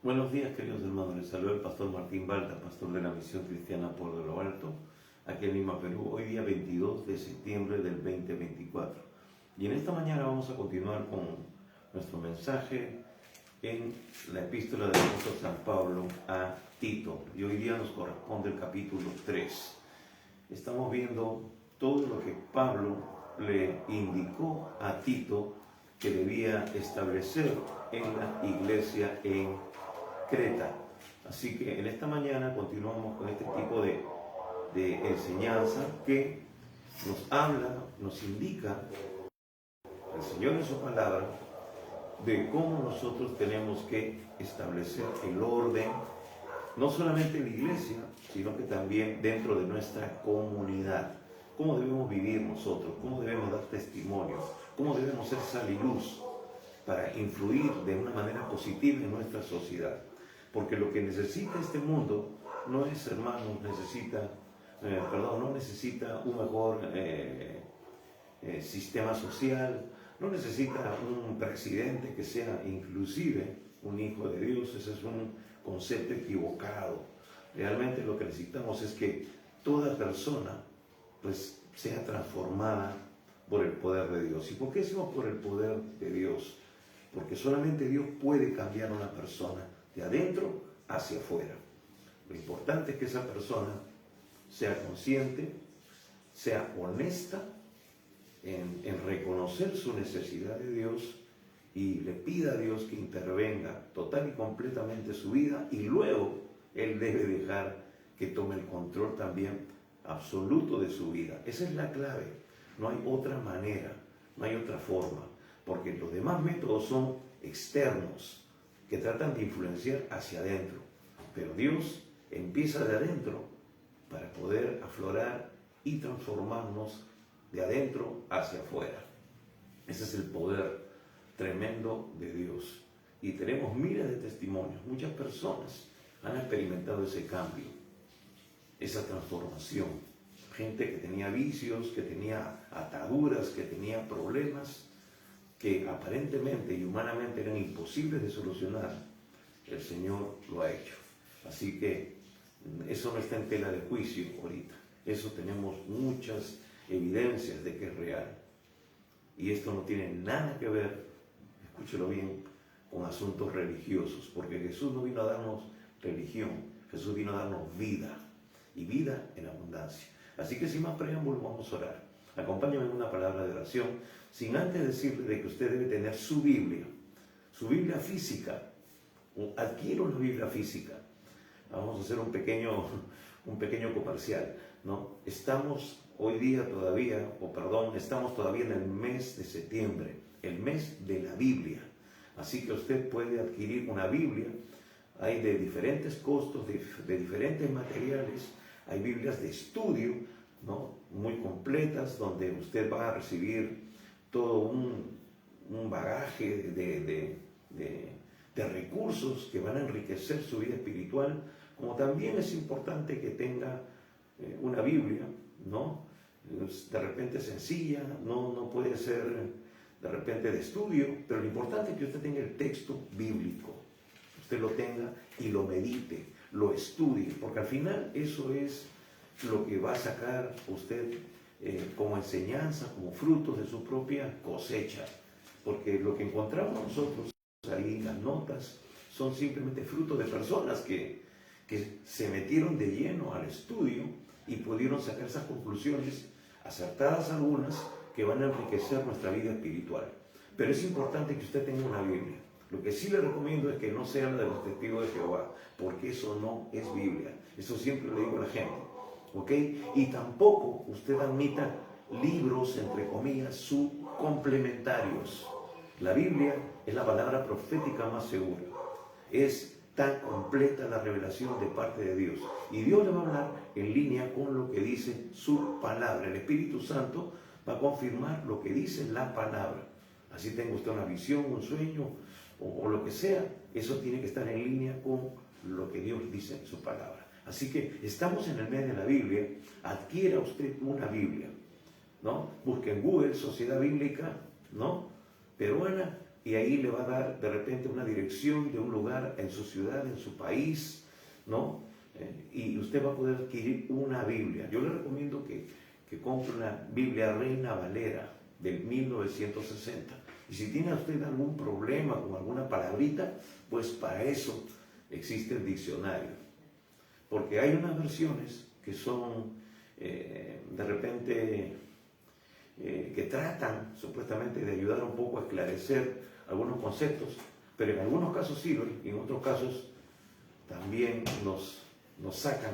Buenos días, queridos hermanos. Les saluda el pastor Martín Balda, pastor de la Misión Cristiana por de lo Alto, aquí en Lima, Perú, hoy día 22 de septiembre del 2024. Y en esta mañana vamos a continuar con nuestro mensaje en la epístola del apóstol San Pablo a Tito. Y hoy día nos corresponde el capítulo 3. Estamos viendo todo lo que Pablo le indicó a Tito que debía establecer en la iglesia en Creta. Así que en esta mañana continuamos con este tipo de enseñanza que nos habla, nos indica el Señor en su palabra de cómo nosotros tenemos que establecer el orden, no solamente en la iglesia, sino que también dentro de nuestra comunidad. Cómo debemos vivir nosotros, cómo debemos dar testimonio, cómo debemos ser sal y luz para influir de una manera positiva en nuestra sociedad. Porque lo que necesita este mundo no es, hermanos, no necesita un mejor sistema social, no necesita un presidente que sea inclusive un hijo de Dios. Ese es un concepto equivocado. Realmente lo que necesitamos es que toda persona pues sea transformada por el poder de Dios. ¿Y por qué decimos por el poder de Dios? Porque solamente Dios puede cambiar a una persona de adentro hacia afuera. Lo importante es que esa persona sea consciente, sea honesta en reconocer su necesidad de Dios y le pida a Dios que intervenga total y completamente su vida, y luego Él debe dejar que tome el control también absoluto de su vida. Esa es la clave. No hay otra manera, no hay otra forma, porque los demás métodos son externos, que tratan de influenciar hacia adentro. Pero Dios empieza de adentro para poder aflorar y transformarnos de adentro hacia afuera. Ese es el poder tremendo de Dios. Y tenemos miles de testimonios. Muchas personas han experimentado ese cambio, esa transformación. Gente que tenía vicios, que tenía ataduras, que tenía problemas que aparentemente y humanamente eran imposibles de solucionar. El Señor lo ha hecho. Así que eso no está en tela de juicio ahorita. Eso tenemos muchas evidencias de que es real. Y esto no tiene nada que ver, escúchelo bien, con asuntos religiosos, porque Jesús no vino a darnos religión, Jesús vino a darnos vida, y vida en abundancia. Así que sin más preámbulo vamos a orar. Acompáñame en una palabra de oración, sin antes decirle de que usted debe tener su Biblia física. Adquiera una Biblia física. Vamos a hacer un pequeño comercial, ¿no? Estamos todavía en el mes de septiembre, el mes de la Biblia. Así que usted puede adquirir una Biblia. Hay de diferentes costos, de diferentes materiales. Hay Biblias de estudio, ¿no?, muy completas, donde usted va a recibir todo un bagaje de recursos que van a enriquecer su vida espiritual. Como también es importante que tenga una Biblia, ¿no?, de repente sencilla, no puede ser de repente de estudio, pero lo importante es que usted tenga el texto bíblico, usted lo tenga y lo medite, lo estudie, porque al final eso es lo que va a sacar usted como enseñanza, como frutos de su propia cosecha. Porque lo que encontramos nosotros ahí, las notas, son simplemente frutos de personas que se metieron de lleno al estudio y pudieron sacar esas conclusiones, acertadas algunas, que van a enriquecer nuestra vida espiritual. Pero es importante que usted tenga una Biblia. Lo que sí le recomiendo es que no sea la de los testigos de Jehová, porque eso no es Biblia. Eso siempre le digo a la gente, ¿ok? Y tampoco usted admita libros, entre comillas, subcomplementarios. La Biblia es la palabra profética más segura. Es tan completa la revelación de parte de Dios. Y Dios le va a hablar en línea con lo que dice su palabra. El Espíritu Santo va a confirmar lo que dice la palabra. Así tenga usted una visión, un sueño o lo que sea, eso tiene que estar en línea con lo que Dios dice en su palabra. Así que estamos en el mes de la Biblia. Adquiera usted una Biblia, ¿no? Busque en Google Sociedad Bíblica, ¿no?, Peruana, y ahí le va a dar de repente una dirección de un lugar en su ciudad, en su país, ¿no? Y usted va a poder adquirir una Biblia. Yo le recomiendo que compre una Biblia Reina Valera del 1960. Y si tiene usted algún problema con alguna palabrita, pues para eso existe el diccionario. Porque hay unas versiones que son de repente que tratan supuestamente de ayudar un poco a esclarecer algunos conceptos, pero en algunos casos sirven y en otros casos también nos sacan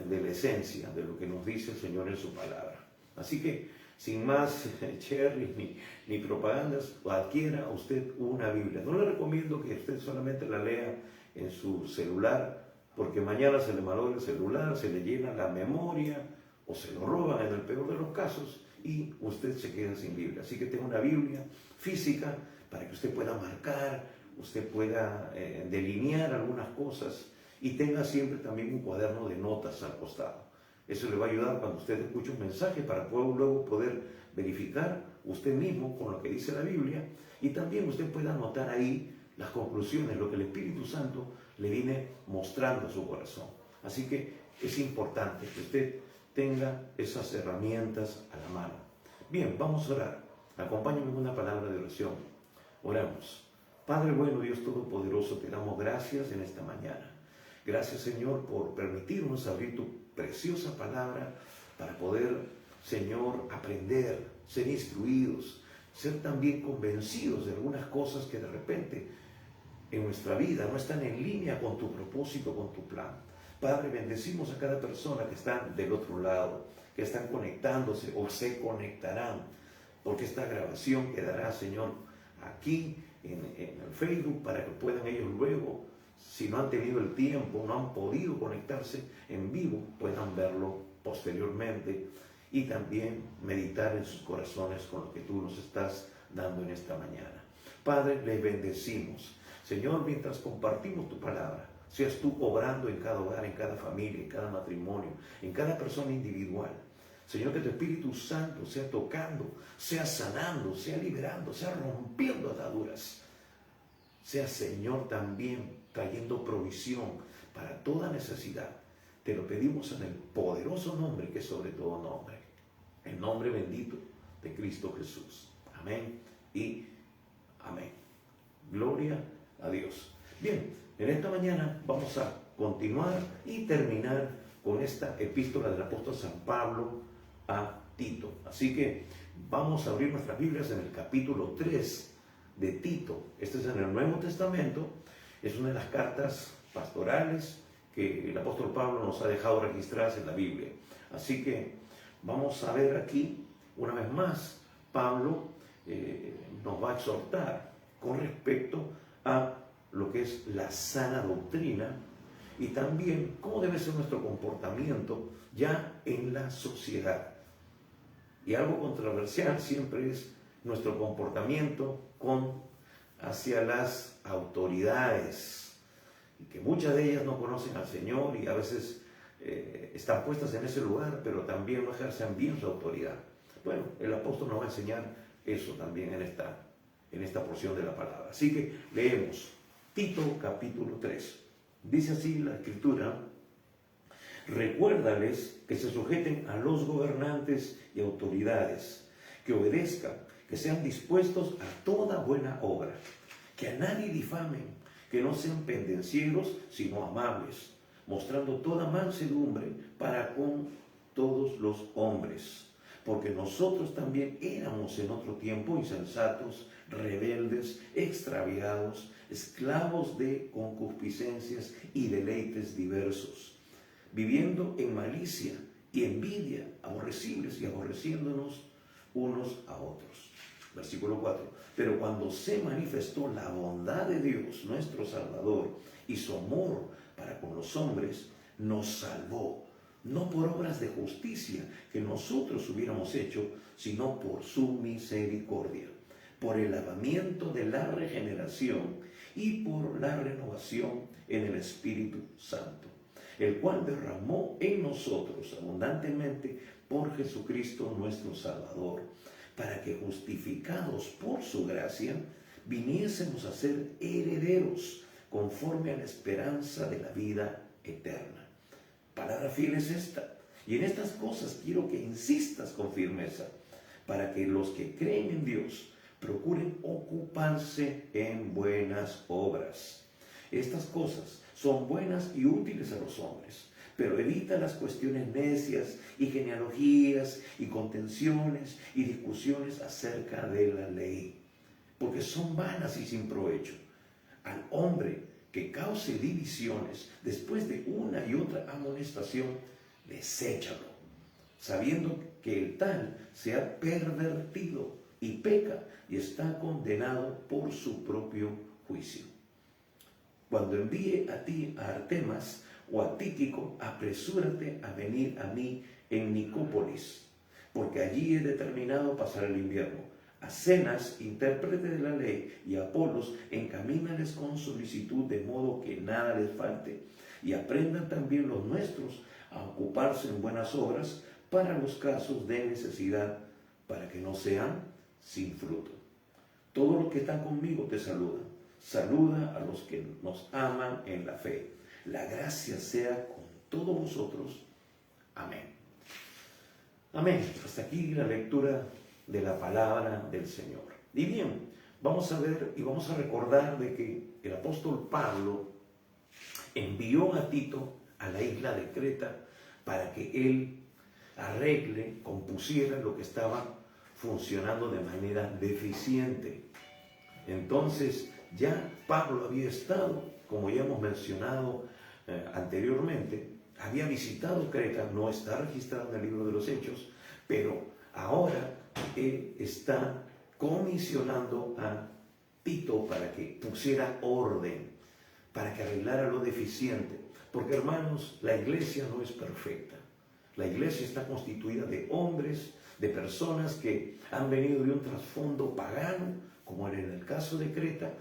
de la esencia de lo que nos dice el Señor en su palabra. Así que, sin más cherry ni propagandas, adquiera usted una Biblia. No le recomiendo que usted solamente la lea en su celular, porque mañana se le malogra el celular, se le llena la memoria o se lo roban en el peor de los casos y usted se queda sin Biblia. Así que tenga una Biblia física para que usted pueda marcar, usted pueda delinear algunas cosas y tenga siempre también un cuaderno de notas al costado. Eso le va a ayudar cuando usted escuche un mensaje para luego poder verificar usted mismo con lo que dice la Biblia y también usted pueda anotar ahí las conclusiones, lo que el Espíritu Santo le viene mostrando a su corazón. Así que es importante que usted tenga esas herramientas a la mano. Bien, vamos a orar. Acompáñame con una palabra de oración. Oramos. Padre bueno, Dios Todopoderoso, te damos gracias en esta mañana. Gracias, Señor, por permitirnos abrir tu preciosa palabra para poder, Señor, aprender, ser instruidos, ser también convencidos de algunas cosas que de repente en nuestra vida no están en línea con tu propósito, con tu plan. Padre, bendecimos a cada persona que está del otro lado, que están conectándose o se conectarán, porque esta grabación quedará, Señor, aquí en el Facebook para que puedan ellos luego, si no han tenido el tiempo, no han podido conectarse en vivo, puedan verlo posteriormente y también meditar en sus corazones con lo que tú nos estás dando en esta mañana. Padre, les bendecimos. Señor, mientras compartimos tu palabra, seas tú obrando en cada hogar, en cada familia, en cada matrimonio, en cada persona individual. Señor, que tu Espíritu Santo sea tocando, sea sanando, sea liberando, sea rompiendo ataduras. Sea, Señor, también trayendo provisión para toda necesidad. Te lo pedimos en el poderoso nombre que es sobre todo nombre. El nombre bendito de Cristo Jesús. Amén y amén. Gloria a Dios. Bien, en esta mañana vamos a continuar y terminar con esta epístola del apóstol San Pablo a Tito. Así que vamos a abrir nuestras Biblias en el capítulo 3 de Tito. Este es en el Nuevo Testamento. Es una de las cartas pastorales que el apóstol Pablo nos ha dejado registradas en la Biblia. Así que vamos a ver aquí, una vez más, Pablo nos va a exhortar con respecto a lo que es la sana doctrina y también cómo debe ser nuestro comportamiento ya en la sociedad. Y algo controversial siempre es nuestro comportamiento hacia las autoridades, y que muchas de ellas no conocen al Señor y a veces están puestas en ese lugar, pero también no ejercen bien su autoridad. Bueno, el apóstol nos va a enseñar eso también en esta porción de la palabra. Así que leemos Tito capítulo 3. Dice así la Escritura: recuérdales que se sujeten a los gobernantes y autoridades, que obedezcan, que sean dispuestos a toda buena obra, que a nadie difamen, que no sean pendencieros, sino amables, mostrando toda mansedumbre para con todos los hombres. Porque nosotros también éramos en otro tiempo insensatos, rebeldes, extraviados, esclavos de concupiscencias y deleites diversos, viviendo en malicia y envidia, aborrecibles y aborreciéndonos unos a otros. Versículo 4. Pero cuando se manifestó la bondad de Dios, nuestro Salvador, y su amor para con los hombres, nos salvó, no por obras de justicia que nosotros hubiéramos hecho, sino por su misericordia, por el lavamiento de la regeneración y por la renovación en el Espíritu Santo, el cual derramó en nosotros abundantemente por Jesucristo nuestro Salvador, para que, justificados por su gracia, viniésemos a ser herederos conforme a la esperanza de la vida eterna. Palabra fiel es esta. Y en estas cosas quiero que insistas con firmeza, para que los que creen en Dios procuren ocuparse en buenas obras. Estas cosas son buenas y útiles a los hombres, pero evita las cuestiones necias y genealogías y contenciones y discusiones acerca de la ley, porque son vanas y sin provecho. Al hombre que cause divisiones después de una y otra amonestación, deséchalo, sabiendo que el tal se ha pervertido y peca y está condenado por su propio juicio. Cuando envíe a ti a Artemas o a Tíquico, apresúrate a venir a mí en Nicópolis, porque allí he determinado pasar el invierno. A Zenas, intérprete de la ley, y a Apolos, encamínales con solicitud, de modo que nada les falte, y aprendan también los nuestros a ocuparse en buenas obras para los casos de necesidad, para que no sean sin fruto. Todos los que están conmigo te saludan. Saluda a los que nos aman en la fe. La gracia sea con todos vosotros. Amén. Amén. Hasta aquí la lectura de la palabra del Señor. Y bien, vamos a ver y vamos a recordar de que el apóstol Pablo envió a Tito a la isla de Creta para que él arregle, compusiera lo que estaba funcionando de manera deficiente. Entonces, ya Pablo había estado, como ya hemos mencionado anteriormente, había visitado Creta, no está registrado en el libro de los Hechos, pero ahora él está comisionando a Tito para que pusiera orden, para que arreglara lo deficiente. Porque, hermanos, la iglesia no es perfecta. La iglesia está constituida de hombres, de personas que han venido de un trasfondo pagano, como era en el caso de Creta,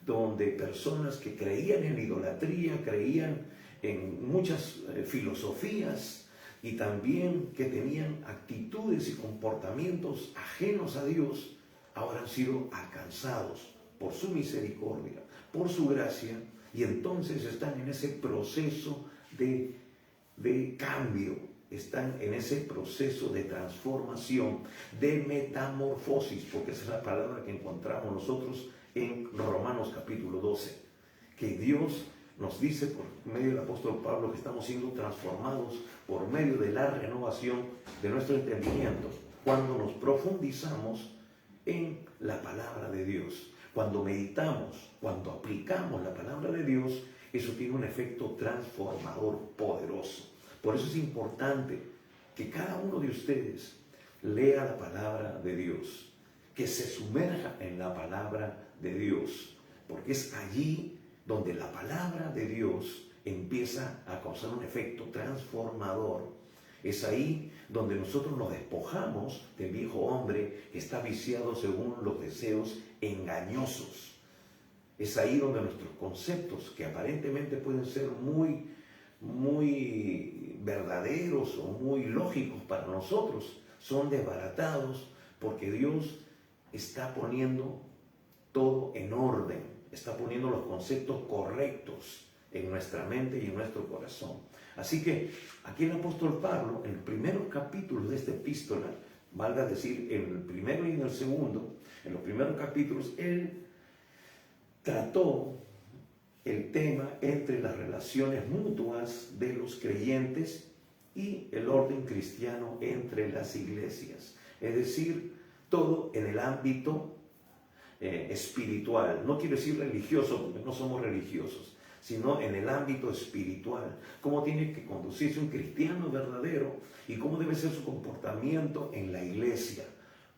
donde personas que creían en la idolatría, creían en muchas filosofías y también que tenían actitudes y comportamientos ajenos a Dios, ahora han sido alcanzados por su misericordia, por su gracia, y entonces están en ese proceso de cambio, están en ese proceso de transformación, de metamorfosis, porque esa es la palabra que encontramos nosotros en Romanos capítulo 12, que Dios nos dice por medio del apóstol Pablo que estamos siendo transformados por medio de la renovación de nuestro entendimiento, cuando nos profundizamos en la palabra de Dios. Cuando meditamos, cuando aplicamos la palabra de Dios, eso tiene un efecto transformador poderoso. Por eso es importante que cada uno de ustedes lea la palabra de Dios, que se sumerja en la palabra de Dios, porque es allí donde la palabra de Dios empieza a causar un efecto transformador. Es ahí donde nosotros nos despojamos del viejo hombre que está viciado según los deseos engañosos. Es ahí donde nuestros conceptos, que aparentemente pueden ser muy verdaderos o muy lógicos para nosotros, son desbaratados, porque Dios está poniendo todo en orden, está poniendo los conceptos correctos en nuestra mente y en nuestro corazón. Así que aquí el apóstol Pablo, en los primeros capítulos de esta epístola, valga decir, en el primero y en el segundo, en los primeros capítulos, él trató el tema entre las relaciones mutuas de los creyentes y el orden cristiano entre las iglesias. Es decir, todo en el ámbito espiritual. No quiero decir religioso, porque no somos religiosos, sino en el ámbito espiritual. Cómo tiene que conducirse un cristiano verdadero y cómo debe ser su comportamiento en la iglesia.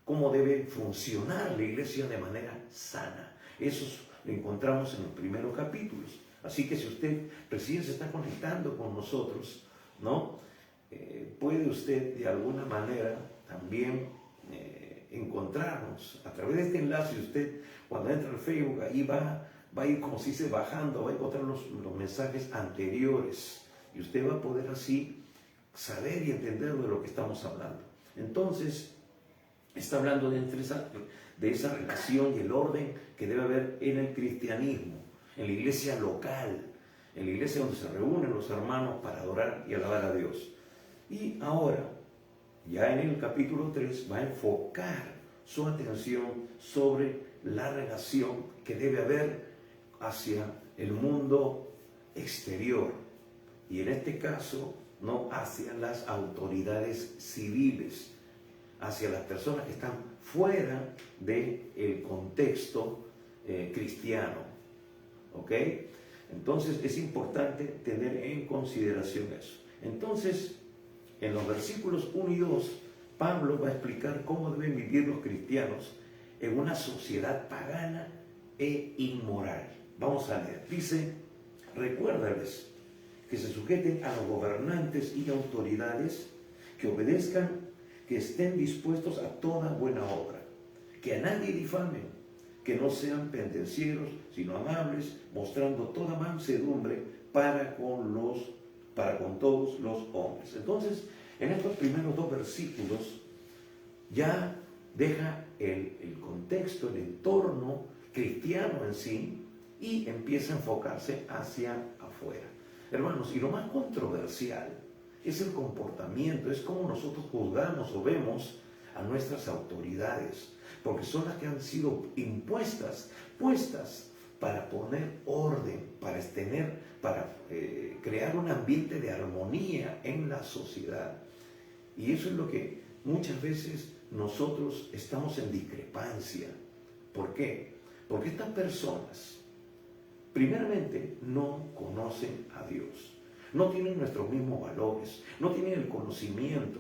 Cómo debe funcionar la iglesia de manera sana. Eso lo encontramos en los primeros capítulos. Así que si usted recién se está conectando con nosotros, ¿no? Puede usted de alguna manera también encontrarnos a través de este enlace. Usted, cuando entra al Facebook, ahí va a ir, como si se bajando, va a encontrar los mensajes anteriores, y usted va a poder así saber y entender de lo que estamos hablando. Entonces, está hablando de de esa relación y el orden que debe haber en el cristianismo, en la iglesia local, en la iglesia donde se reúnen los hermanos para adorar y alabar a Dios. Y ahora, ya en el capítulo 3, va a enfocar su atención sobre la relación que debe haber hacia el mundo exterior, y en este caso no hacia las autoridades civiles, hacia las personas que están fuera del contexto cristiano. ¿Ok? Entonces es importante tener en consideración eso. Entonces, en los versículos 1 y 2, Pablo va a explicar cómo deben vivir los cristianos en una sociedad pagana e inmoral. Vamos a leer. Dice: recuérdales que se sujeten a los gobernantes y autoridades, que obedezcan, que estén dispuestos a toda buena obra, que a nadie difamen, que no sean pendencieros, sino amables, mostrando toda mansedumbre para con todos los hombres. Entonces, en estos primeros dos versículos ya deja el contexto, el entorno cristiano en sí, y empieza a enfocarse hacia afuera. Hermanos, y lo más controversial es el comportamiento, es cómo nosotros juzgamos o vemos a nuestras autoridades, porque son las que han sido puestas para poner orden, para crear un ambiente de armonía en la sociedad. Y eso es lo que muchas veces nosotros estamos en discrepancia. ¿Por qué? Porque estas personas, primeramente, no conocen a Dios, no tienen nuestros mismos valores, no tienen el conocimiento.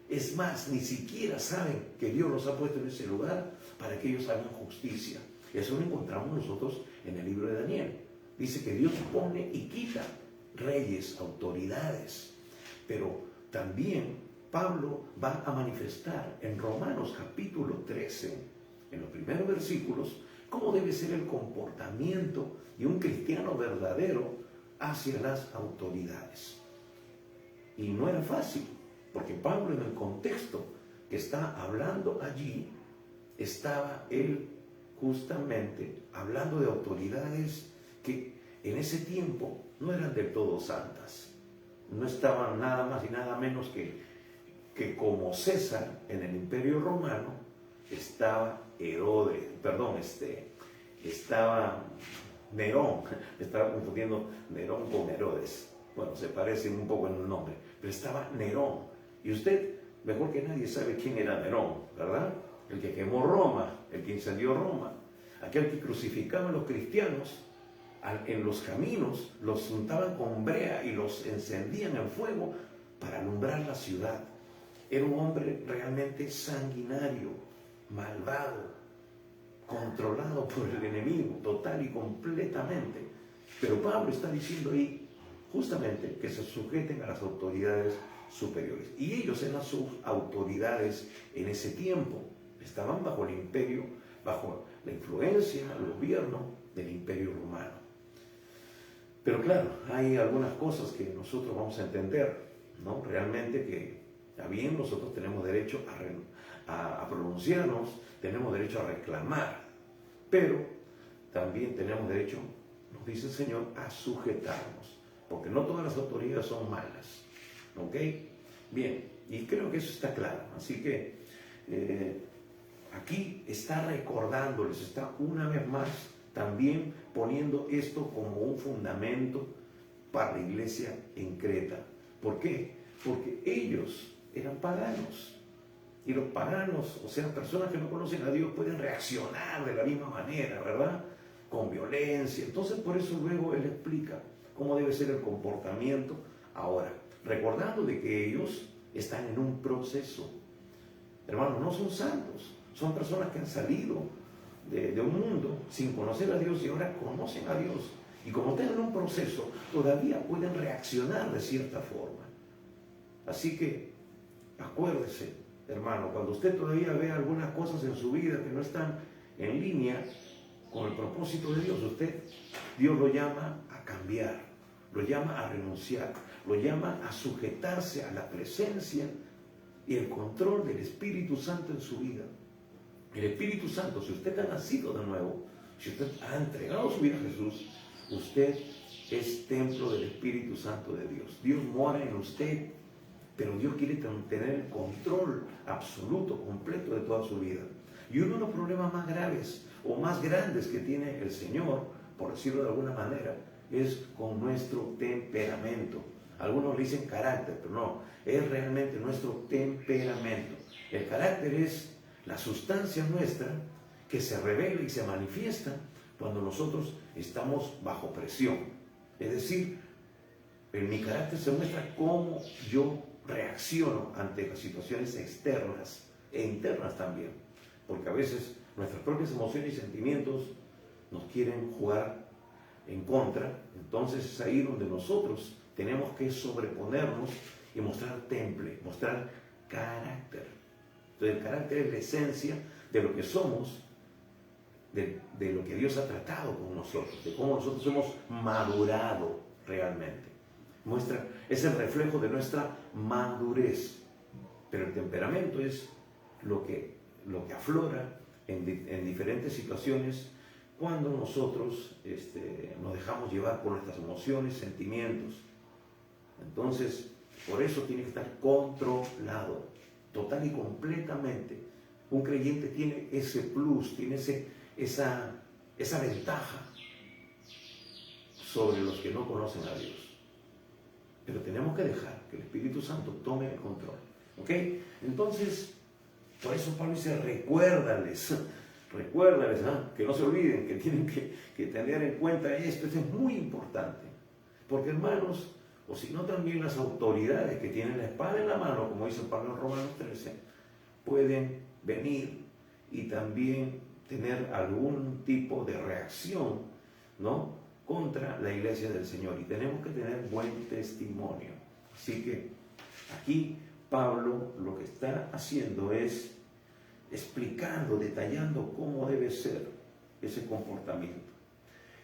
Es más, ni siquiera saben que Dios los ha puesto en ese lugar para que ellos hagan justicia. Eso lo encontramos nosotros en el libro de Daniel. Dice que Dios pone y quita reyes, autoridades. Pero también Pablo va a manifestar en Romanos capítulo 13, en los primeros versículos, cómo debe ser el comportamiento de un cristiano verdadero hacia las autoridades. Y no era fácil, porque Pablo, en el contexto que está hablando allí, estaba él justamente hablando de autoridades que en ese tiempo no eran del todo santas. No estaban nada más y nada menos que como César en el Imperio Romano, estaba estaba Nerón. Estaba confundiendo Nerón con Herodes. Bueno, se parecen un poco en el nombre, pero estaba Nerón. Y usted, mejor que nadie, sabe quién era Nerón, ¿verdad? El que quemó Roma, el que incendió Roma, aquel que crucificaba a los cristianos en los caminos, los untaban con brea y los encendían en fuego para alumbrar la ciudad. Era un hombre realmente sanguinario, malvado, controlado por el enemigo total y completamente. Pero Pablo está diciendo ahí justamente que se sujeten a las autoridades superiores. Y ellos eran sus autoridades en ese tiempo. Estaban bajo el imperio, bajo la influencia, el gobierno del Imperio Romano. Pero claro, hay algunas cosas que nosotros vamos a entender, ¿no? Realmente que también nosotros tenemos derecho a pronunciarnos, tenemos derecho a reclamar, pero también tenemos derecho, nos dice el Señor, a sujetarnos, porque no todas las autoridades son malas. ¿Ok? Bien, y creo que eso está claro. Así que aquí está recordándoles, está una vez más también poniendo esto como un fundamento para la iglesia en Creta. ¿Por qué? Porque ellos eran paganos. Y los paganos, o sea, personas que no conocen a Dios, pueden reaccionar de la misma manera, ¿verdad? Con violencia. Entonces, por eso luego él explica cómo debe ser el comportamiento ahora, recordando de que ellos están en un proceso. Hermanos, no son santos, son personas que han salido de un mundo sin conocer a Dios y ahora conocen a Dios. Y como están en un proceso, todavía pueden reaccionar de cierta forma. Así que, acuérdese, hermano, cuando usted todavía ve algunas cosas en su vida que no están en línea con el propósito de Dios, Dios lo llama a cambiar, lo llama a renunciar, lo llama a sujetarse a la presencia y el control del Espíritu Santo en su vida. El Espíritu Santo, si usted ha nacido de nuevo, si usted ha entregado su vida a Jesús, usted es templo del Espíritu Santo de Dios. Dios mora en usted, pero Dios quiere tener el control absoluto, completo de toda su vida. Y uno de los problemas más graves o más grandes que tiene el Señor, por decirlo de alguna manera, es con nuestro temperamento. Algunos le dicen carácter, pero no, es realmente nuestro temperamento. El carácter es la sustancia nuestra que se revela y se manifiesta cuando nosotros estamos bajo presión. Es decir, en mi carácter se muestra cómo yo reacciono ante las situaciones externas e internas también. Porque a veces nuestras propias emociones y sentimientos nos quieren jugar en contra. Entonces es ahí donde nosotros tenemos que sobreponernos y mostrar temple, mostrar carácter. Entonces el carácter es la esencia de lo que somos, de lo que Dios ha tratado con nosotros, de cómo nosotros hemos madurado realmente. Es el reflejo de nuestra madurez. Pero el temperamento es lo que aflora en diferentes situaciones cuando nosotros nos dejamos llevar por nuestras emociones, sentimientos. Entonces, por eso tiene que estar controlado, total y completamente. Un creyente tiene ese plus, tiene esa ventaja sobre los que no conocen a Dios. Pero tenemos que dejar que el Espíritu Santo tome el control. ¿Ok? Entonces, por eso Pablo dice, recuérdales, que no se olviden, que tienen que tener en cuenta esto. Esto es muy importante. Porque, hermanos, o si no también las autoridades que tienen la espada en la mano, como dice Pablo en Romanos 13, pueden venir y también tener algún tipo de reacción, ¿no?, contra la iglesia del Señor. Y tenemos que tener buen testimonio. Así que aquí Pablo lo que está haciendo es explicando, detallando cómo debe ser ese comportamiento.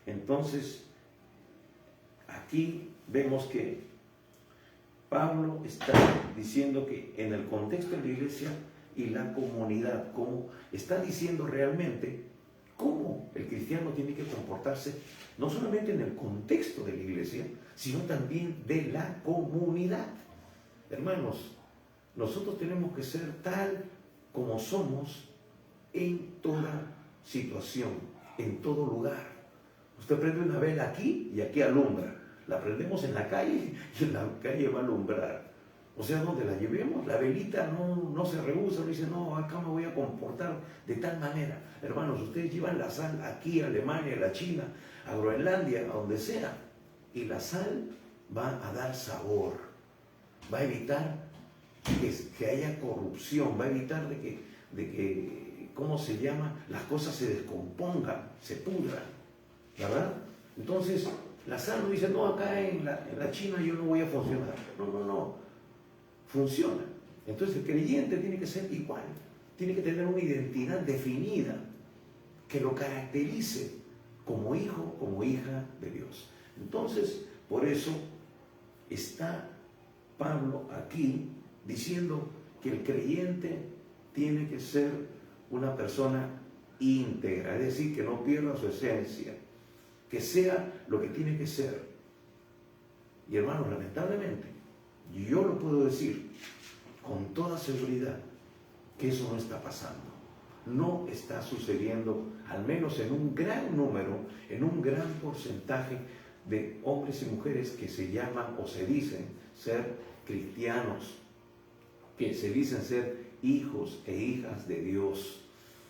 Entonces, aquí vemos que Pablo está diciendo que en el contexto de la iglesia y la comunidad, cómo está diciendo realmente cómo el cristiano tiene que comportarse, no solamente en el contexto de la iglesia, sino también de la comunidad. Hermanos, nosotros tenemos que ser tal como somos en toda situación, en todo lugar. Usted prende una vela aquí y aquí alumbra. La prendemos en la calle y en la calle va a alumbrar. O sea, donde la llevemos, la velita no se rehúsa, no dice, no, acá me voy a comportar de tal manera. Hermanos, ustedes llevan la sal aquí a Alemania, a la China, a Groenlandia, a donde sea, y la sal va a dar sabor, va a evitar que haya corrupción, va a evitar de que, ¿cómo se llama?, las cosas se descompongan, se pudran, ¿verdad? Entonces, la sal no dice, no, acá en la China yo no voy a funcionar. No. Funciona. Entonces el creyente tiene que ser igual, tiene que tener una identidad definida que lo caracterice como hijo, como hija de Dios. Entonces, por eso está Pablo aquí diciendo que el creyente tiene que ser una persona íntegra, es decir, que no pierda su esencia, que sea lo que tiene que ser. Y hermanos, lamentablemente, yo lo puedo decir con toda seguridad que eso no está pasando. No está sucediendo, al menos en un gran número, en un gran porcentaje de hombres y mujeres que se llaman o se dicen ser cristianos, que se dicen ser hijos e hijas de Dios.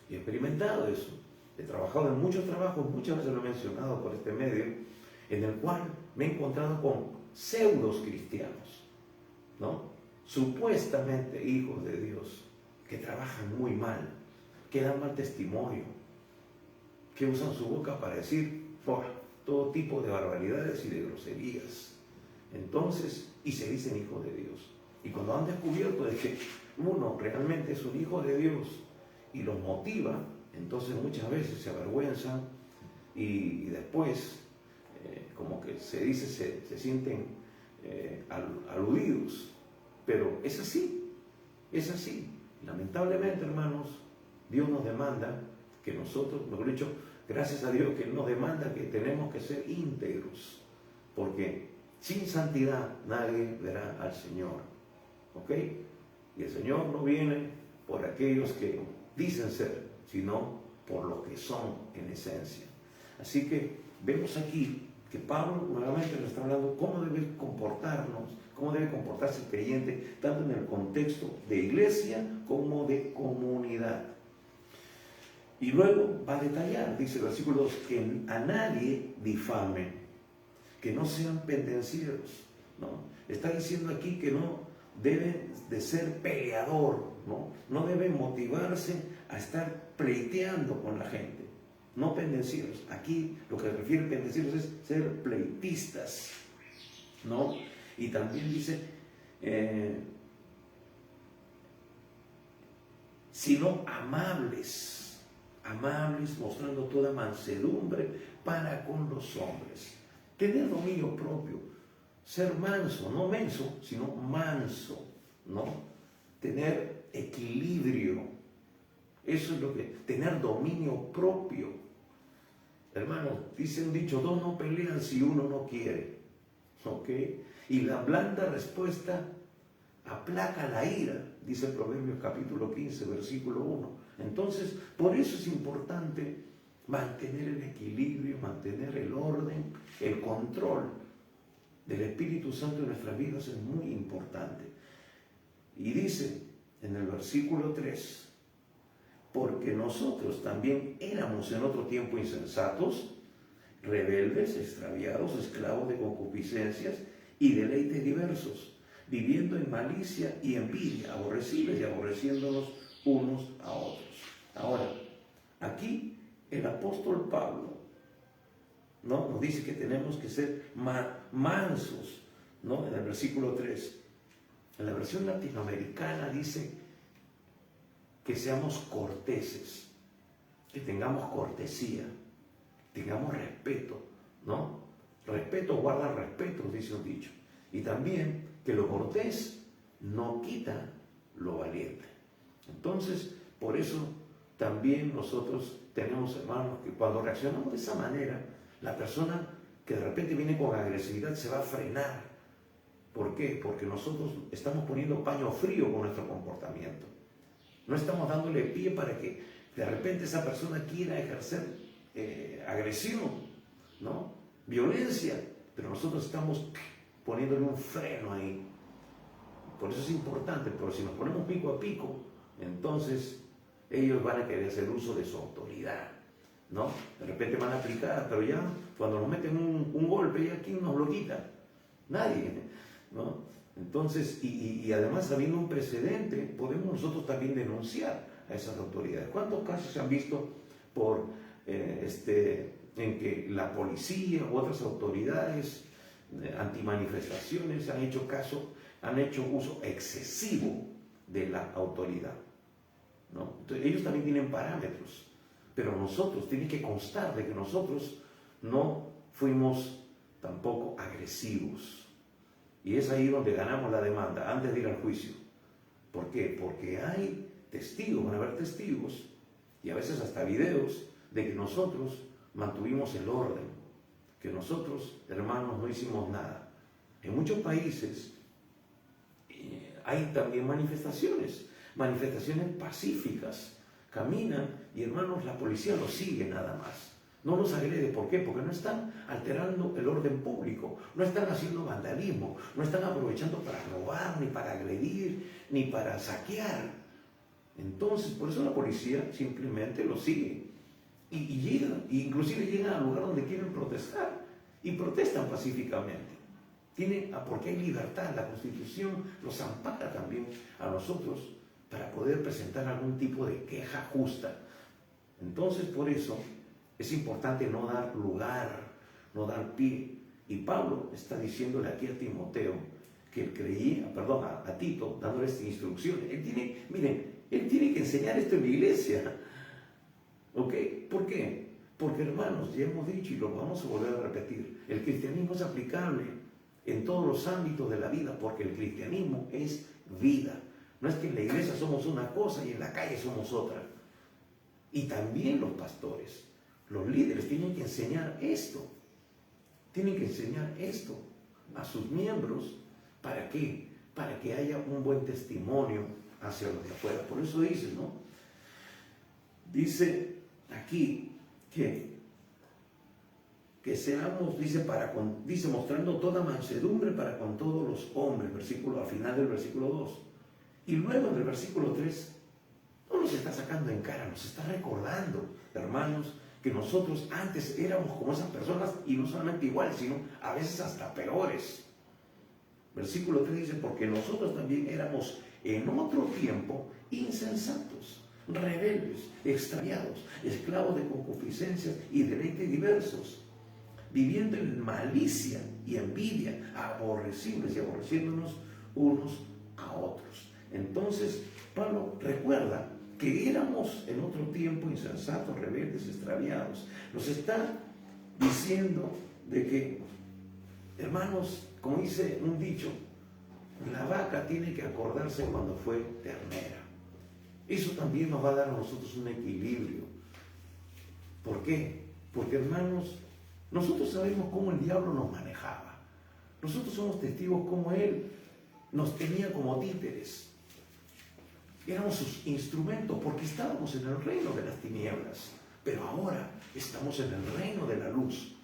Y he experimentado eso. He trabajado en muchos trabajos, muchas veces lo he mencionado por este medio, en el cual me he encontrado con pseudos cristianos, ¿no?, supuestamente hijos de Dios, que trabajan muy mal, que dan mal testimonio, que usan su boca para decir todo tipo de barbaridades y de groserías. Entonces, y se dicen hijos de Dios. Y cuando han descubierto de que uno realmente es un hijo de Dios y los motiva, entonces muchas veces se avergüenzan y después como que se dice, se sienten aludidos. Pero es así. Lamentablemente, hermanos, Dios nos demanda que nosotros, mejor dicho, gracias a Dios que Él nos demanda que tenemos que ser íntegros, porque sin santidad nadie verá al Señor. ¿Ok? Y el Señor no viene por aquellos que dicen ser, sino por los que son en esencia. Así que vemos aquí que Pablo nuevamente nos está hablando cómo debe comportarnos, cómo debe comportarse el creyente, tanto en el contexto de iglesia como de comunidad. Y luego va a detallar, dice el versículo 2, que a nadie difamen, que no sean pendencieros, ¿no? Está diciendo aquí que no debe de ser peleador, ¿no? No debe motivarse a estar pleiteando con la gente, no pendencieros. Aquí lo que refiere a pendencieros es ser pleitistas, ¿no? Y también dice, sino amables, mostrando toda mansedumbre para con los hombres. Tener dominio propio, ser manso, no menso, sino manso, ¿no? Tener equilibrio, eso es lo que, tener dominio propio. Hermanos, dice un dicho, dos no pelean si uno no quiere, ¿ok? Y la blanda respuesta aplaca la ira, dice Proverbios capítulo 15, versículo 1. Entonces, por eso es importante mantener el equilibrio, mantener el orden, el control del Espíritu Santo en nuestras vidas es muy importante. Y dice en el versículo 3, porque nosotros también éramos en otro tiempo insensatos, rebeldes, extraviados, esclavos de concupiscencias y deleites diversos, viviendo en malicia y envidia, aborrecibles y aborreciéndonos unos a otros. Ahora, aquí el apóstol Pablo, ¿no?, nos dice que tenemos que ser mansos, ¿no? En el versículo 3. En la versión latinoamericana dice que seamos corteses, que tengamos cortesía, tengamos respeto, ¿no? Respeto guarda respeto, dice un dicho. Y también que lo cortés no quita lo valiente. Entonces, por eso también nosotros tenemos, hermanos, que cuando reaccionamos de esa manera, la persona que de repente viene con agresividad se va a frenar. ¿Por qué? Porque nosotros estamos poniendo paño frío con nuestro comportamiento. No estamos dándole pie para que de repente esa persona quiera ejercer agresión, ¿no? Violencia, pero nosotros estamos poniéndole un freno ahí. Por eso es importante, porque si nos ponemos pico a pico, entonces ellos van a querer hacer uso de su autoridad, ¿no? De repente van a aplicar, pero ya cuando nos meten un golpe, ¿ya quién nos lo quita? Nadie, ¿no? Entonces, y además habiendo un precedente, podemos nosotros también denunciar a esas autoridades. ¿Cuántos casos se han visto en que la policía u otras autoridades antimanifestaciones han hecho uso excesivo de la autoridad, ¿no? Entonces, ellos también tienen parámetros, pero nosotros, tiene que constar de que nosotros no fuimos tampoco agresivos. Y es ahí donde ganamos la demanda, antes de ir al juicio. ¿Por qué? Porque hay testigos, van a haber testigos, y a veces hasta videos, de que nosotros mantuvimos el orden, que nosotros, hermanos, no hicimos nada. En muchos países hay también manifestaciones pacíficas. Caminan y, hermanos, la policía los sigue nada más. No los agrede. ¿Por qué? Porque no están alterando el orden público, no están haciendo vandalismo, no están aprovechando para robar, ni para agredir, ni para saquear. Entonces, por eso la policía simplemente los sigue. Y llegan, inclusive llegan al lugar donde quieren protestar, y protestan pacíficamente. Porque hay libertad, la Constitución los ampara también a nosotros para poder presentar algún tipo de queja justa. Entonces, por eso es importante no dar lugar, no dar pie. Y Pablo está diciéndole aquí a Timoteo que a Tito, dándole esta instrucción. Él tiene que enseñar esto en la iglesia. ¿Ok? ¿Por qué? Porque, hermanos, ya hemos dicho y lo vamos a volver a repetir, el cristianismo es aplicable en todos los ámbitos de la vida, porque el cristianismo es vida. No es que en la iglesia somos una cosa y en la calle somos otra. Y también los pastores, los líderes tienen que enseñar esto. Tienen que enseñar esto a sus miembros. ¿Para qué? Para que haya un buen testimonio hacia los de afuera. Por eso dice, ¿no? Dice aquí que seamos, dice, mostrando toda mansedumbre para con todos los hombres, al final del versículo 2. Y luego en el versículo 3, no nos está sacando en cara, nos está recordando, hermanos, que nosotros antes éramos como esas personas, y no solamente iguales, sino a veces hasta peores. Versículo 3 dice, porque nosotros también éramos en otro tiempo insensatos, rebeldes, extraviados, esclavos de concupiscencias y deleites diversos, viviendo en malicia y envidia, aborrecibles y aborreciéndonos unos a otros. Entonces, Pablo recuerda que éramos en otro tiempo insensatos, rebeldes, extraviados. Nos está diciendo de que, hermanos, como dice un dicho, la vaca tiene que acordarse cuando fue ternera. Eso también nos va a dar a nosotros un equilibrio. ¿Por qué? Porque, hermanos, nosotros sabemos cómo el diablo nos manejaba. Nosotros somos testigos cómo él nos tenía como títeres. Éramos sus instrumentos porque estábamos en el reino de las tinieblas, pero ahora estamos en el reino de la luz.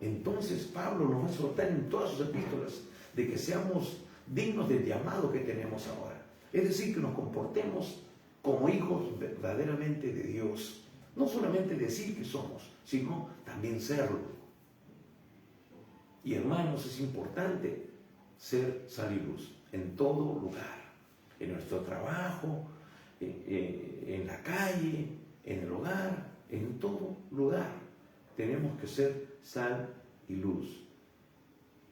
Entonces Pablo nos va a exhortar en todas sus epístolas de que seamos dignos del llamado que tenemos ahora. Es decir, que nos comportemos como hijos verdaderamente de Dios. No solamente decir que somos, sino también serlo. Y hermanos, es importante ser sal y luz en todo lugar. En nuestro trabajo, en la calle, en el hogar, en todo lugar. Tenemos que ser sal y luz.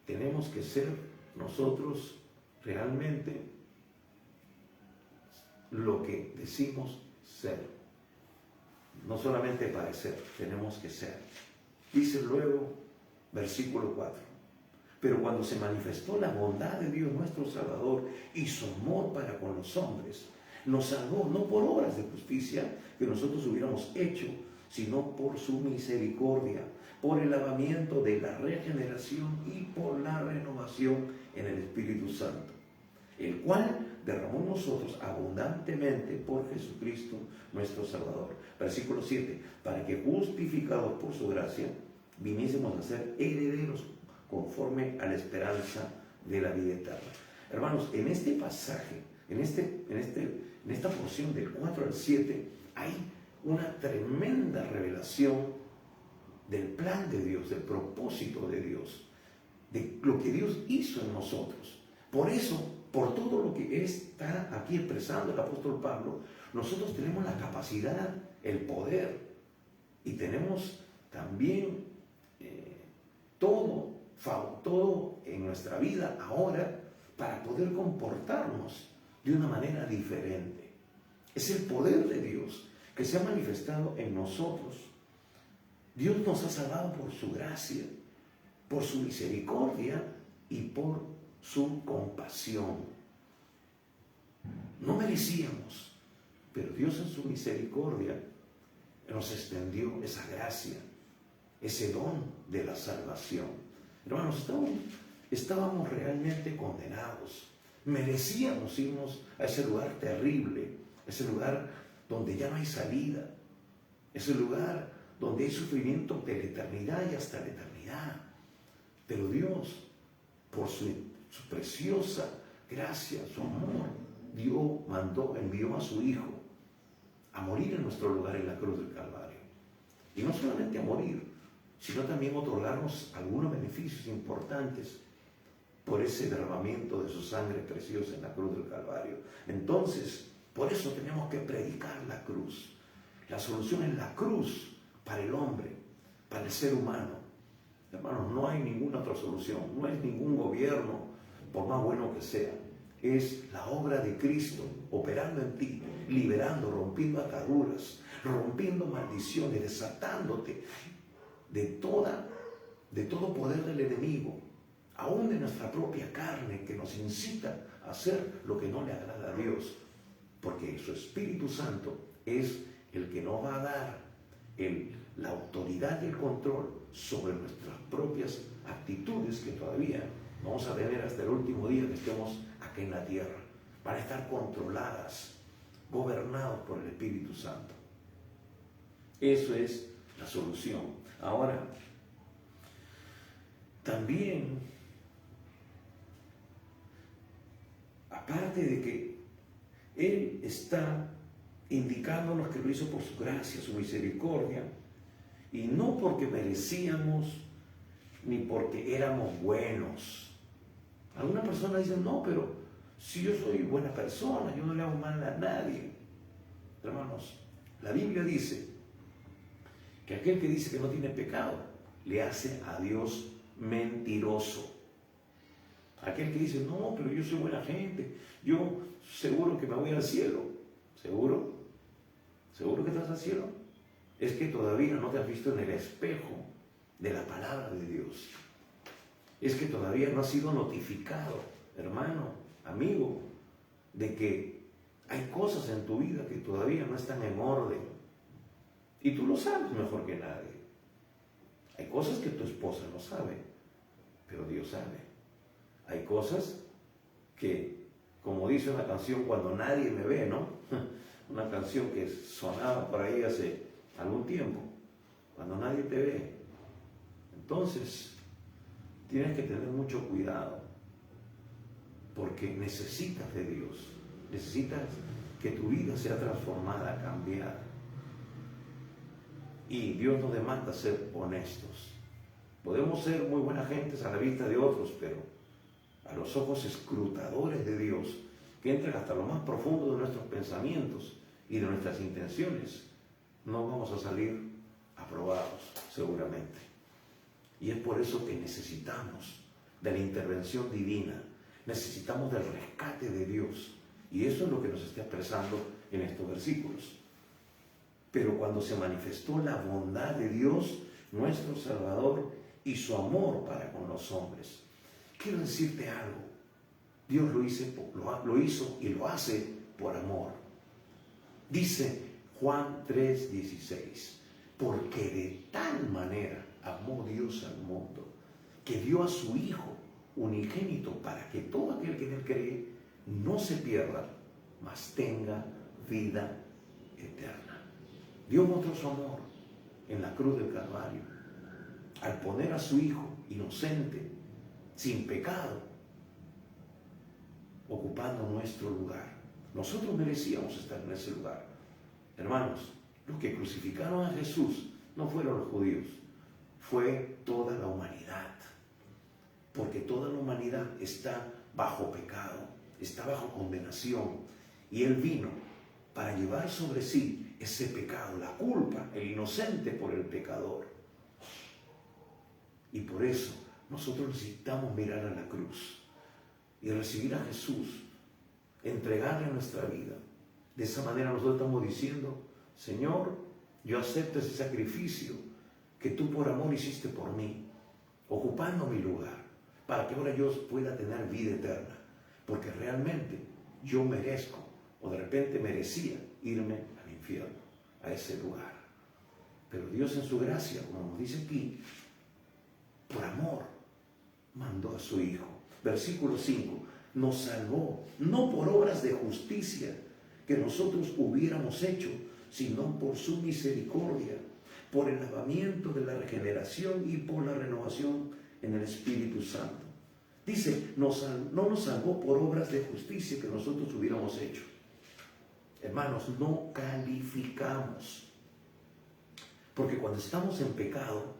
Tenemos que ser nosotros realmente lo que decimos ser. No solamente parecer, tenemos que ser. Dice luego, versículo 4. Pero cuando se manifestó la bondad de Dios nuestro Salvador y su amor para con los hombres, nos salvó no por obras de justicia que nosotros hubiéramos hecho, sino por su misericordia, por el lavamiento de la regeneración y por la renovación en el Espíritu Santo, el cual derramó en nosotros abundantemente por Jesucristo nuestro Salvador. Versículo 7, para que justificados por su gracia, viniésemos a ser herederos conforme a la esperanza de la vida eterna. Hermanos, en este pasaje, en esta porción del 4 al 7, hay una tremenda revelación del plan de Dios, del propósito de Dios, de lo que Dios hizo en nosotros. Por eso, por todo lo que está aquí expresando el apóstol Pablo, nosotros tenemos la capacidad, el poder, y tenemos también todo en nuestra vida ahora para poder comportarnos de una manera diferente. Es el poder de Dios que se ha manifestado en nosotros. Dios nos ha salvado por su gracia, por su misericordia y por su compasión. No merecíamos, pero Dios en su misericordia nos extendió esa gracia, ese don de la salvación. Hermanos, estábamos realmente condenados. Merecíamos irnos a ese lugar terrible, ese lugar donde ya no hay salida, ese lugar donde hay sufrimiento de la eternidad y hasta la eternidad. Pero Dios, por su preciosa gracia, su amor, envió a su Hijo a morir en nuestro lugar en la cruz del Calvario. Y no solamente a morir, sino también otorgarnos algunos beneficios importantes por ese derramamiento de su sangre preciosa en la cruz del Calvario. Entonces, por eso tenemos que predicar la cruz. La solución es la cruz para el hombre, para el ser humano. Hermanos, no hay ninguna otra solución, no es ningún gobierno, por más bueno que sea. Es la obra de Cristo operando en ti, liberando, rompiendo ataduras, rompiendo maldiciones, desatándote de todo poder del enemigo, aún de nuestra propia carne que nos incita a hacer lo que no le agrada a Dios, porque su Espíritu Santo es el que nos va a dar la autoridad y el control sobre nuestras propias actitudes que todavía vamos a tener hasta el último día que estemos aquí en la tierra. Van a estar controladas, gobernados por el Espíritu Santo. Eso es la solución. Ahora, también, aparte de que Él está indicándonos que lo hizo por su gracia, su misericordia, y no porque merecíamos, ni porque éramos buenos. Algunas personas dicen, no, pero si yo soy buena persona, yo no le hago mal a nadie. Hermanos, la Biblia dice que aquel que dice que no tiene pecado, le hace a Dios mentiroso. Aquel que dice, no, pero yo soy buena gente, yo seguro que me voy al cielo. ¿Seguro? ¿Seguro que te vas al cielo? Es que todavía no te has visto en el espejo de la palabra de Dios. Es que todavía no has sido notificado, hermano, amigo, de que hay cosas en tu vida que todavía no están en orden. Y tú lo sabes mejor que nadie. Hay cosas que tu esposa no sabe, pero Dios sabe. Hay cosas que, como dice una canción, cuando nadie me ve, ¿no? Una canción que sonaba por ahí hace algún tiempo, cuando nadie te ve. Entonces, tienes que tener mucho cuidado, porque necesitas de Dios, necesitas que tu vida sea transformada, cambiada. Y Dios nos demanda ser honestos. Podemos ser muy buenas gentes a la vista de otros, pero a los ojos escrutadores de Dios, que entran hasta lo más profundo de nuestros pensamientos y de nuestras intenciones, no vamos a salir aprobados, seguramente. Y es por eso que necesitamos de la intervención divina, necesitamos del rescate de Dios. Y eso es lo que nos está expresando en estos versículos. Pero cuando se manifestó la bondad de Dios, nuestro Salvador, y su amor para con los hombres. Quiero decirte algo. Dios lo hizo y lo hace por amor. Dice Juan 3:16, porque de tal manera amó Dios al mundo, que dio a su Hijo unigénito para que todo aquel que en él cree no se pierda, mas tenga vida eterna. Dios mostró su amor en la cruz del Calvario, al poner a su Hijo inocente, sin pecado, ocupando nuestro lugar. Nosotros merecíamos estar en ese lugar. Hermanos, los que crucificaron a Jesús no fueron los judíos, fue toda la humanidad. Porque toda la humanidad está bajo pecado, está bajo condenación. Y Él vino para llevar sobre sí ese pecado, la culpa, el inocente por el pecador. Y por eso nosotros necesitamos mirar a la cruz y recibir a Jesús, entregarle nuestra vida. De esa manera nosotros estamos diciendo, Señor, yo acepto ese sacrificio que tú por amor hiciste por mí, ocupando mi lugar, para que ahora yo pueda tener vida eterna, porque realmente yo merezco, o de repente merecía, irme al infierno, a ese lugar. Pero Dios en su gracia, como nos dice aquí, por amor, mandó a su Hijo. Versículo 5, nos salvó, no por obras de justicia que nosotros hubiéramos hecho, sino por su misericordia, por el lavamiento de la regeneración y por la renovación en el Espíritu Santo. Dice, no nos salvó por obras de justicia que nosotros hubiéramos hecho. Hermanos, no calificamos. Porque cuando estamos en pecado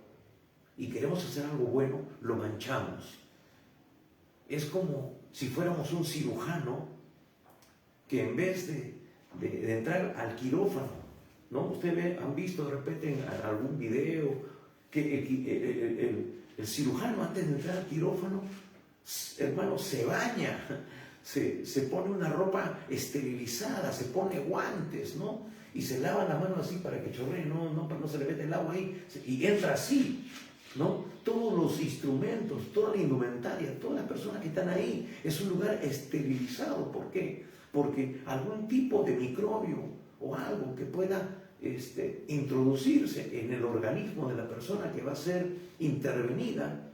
y queremos hacer algo bueno, lo manchamos. Es como si fuéramos un cirujano que en vez de entrar al quirófano, ¿no? Ustedes han visto de repente en algún video que el cirujano antes de entrar al quirófano, hermano, se baña, se pone una ropa esterilizada, se pone guantes, ¿no? Y se lava la mano así para que chorree, no se le mete el agua ahí, y entra así, ¿no? Todos los instrumentos, toda la indumentaria, todas las personas que están ahí, es un lugar esterilizado. ¿Por qué? Porque algún tipo de microbio o algo que pueda introducirse en el organismo de la persona que va a ser intervenida,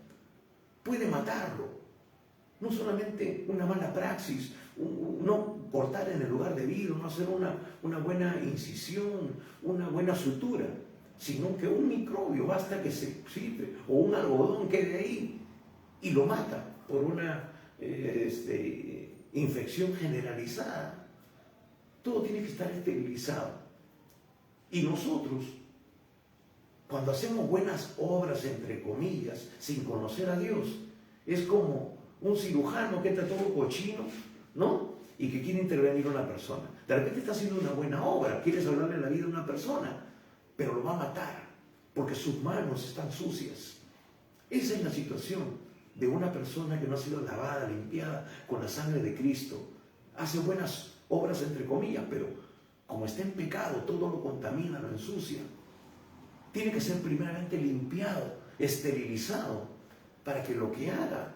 puede matarlo. No solamente una mala praxis, no cortar en el lugar debido, no hacer una buena incisión, una buena sutura, sino que un microbio basta que se filtre o un algodón quede ahí y lo mata por una infección generalizada. Todo tiene que estar esterilizado. Y nosotros, cuando hacemos buenas obras, entre comillas, sin conocer a Dios, es como un cirujano que está todo cochino, ¿no? Y que quiere intervenir a una persona. De repente está haciendo una buena obra, quiere salvarle la vida a una persona, pero lo va a matar, porque sus manos están sucias. Esa es la situación de una persona que no ha sido lavada, limpiada con la sangre de Cristo. Hace buenas obras, entre comillas, pero como está en pecado, todo lo contamina, lo ensucia. Tiene que ser primeramente limpiado, esterilizado, para que lo que haga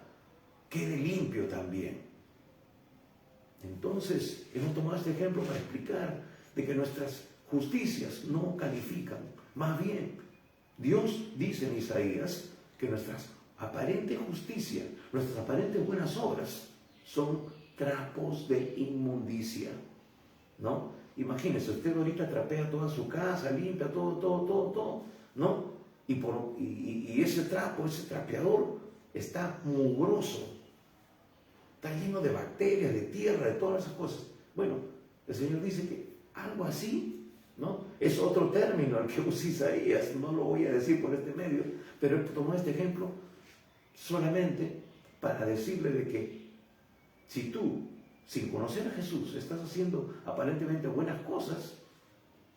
quede limpio también. Entonces, hemos tomado este ejemplo para explicar de que nuestras justicias no califican. Más bien, Dios dice en Isaías que nuestras aparente justicia, nuestras aparentes buenas obras son trapos de inmundicia, ¿no? Imagínese, usted ahorita trapea toda su casa, limpia todo, ¿no? Y ese trapo, ese trapeador está mugroso, está lleno de bacterias, de tierra, de todas esas cosas. Bueno, el Señor dice que algo así, ¿no? Es otro término al que usa Isaías, no lo voy a decir por este medio, pero él tomó este ejemplo solamente para decirle de que si tú, sin conocer a Jesús, estás haciendo aparentemente buenas cosas,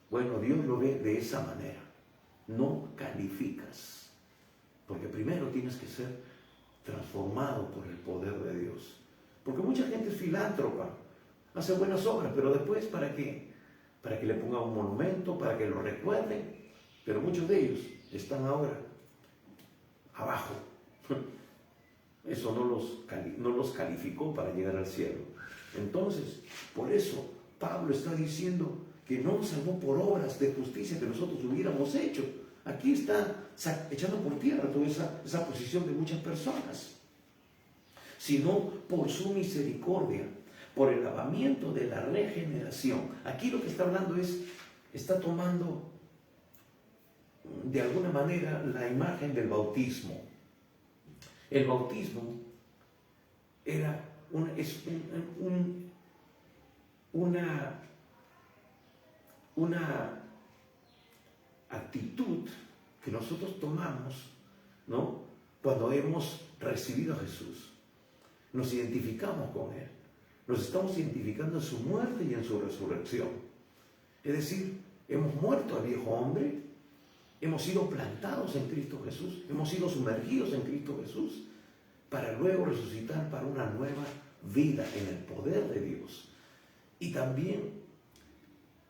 bueno, Dios lo ve de esa manera. No calificas, porque primero tienes que ser transformado por el poder de Dios. Porque mucha gente es filántropa, hace buenas obras, pero después ¿para qué? Para que le ponga un monumento, para que lo recuerden, pero muchos de ellos están ahora abajo. Eso no los calificó para llegar al cielo. Entonces, por eso Pablo está diciendo que no nos salvó por obras de justicia que nosotros hubiéramos hecho. Aquí está echando por tierra toda esa posición de muchas personas, sino por su misericordia, por el lavamiento de la regeneración. Aquí lo que está hablando está tomando de alguna manera la imagen del bautismo. El bautismo era una actitud que nosotros tomamos, ¿no? Cuando hemos recibido a Jesús. Nos identificamos con Él. Nos estamos identificando en su muerte y en su resurrección. Es decir, hemos muerto al viejo hombre, hemos sido plantados en Cristo Jesús, hemos sido sumergidos en Cristo Jesús, para luego resucitar para una nueva vida en el poder de Dios. Y también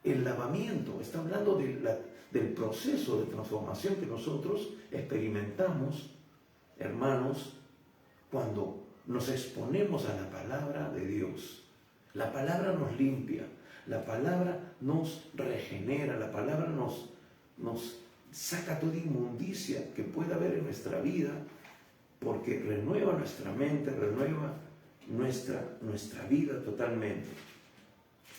el lavamiento, está hablando del proceso de transformación que nosotros experimentamos, hermanos, cuando nos exponemos a la palabra de Dios. La palabra nos limpia, la palabra nos regenera, la palabra nos saca toda inmundicia que pueda haber en nuestra vida, porque renueva nuestra mente, renueva nuestra vida totalmente.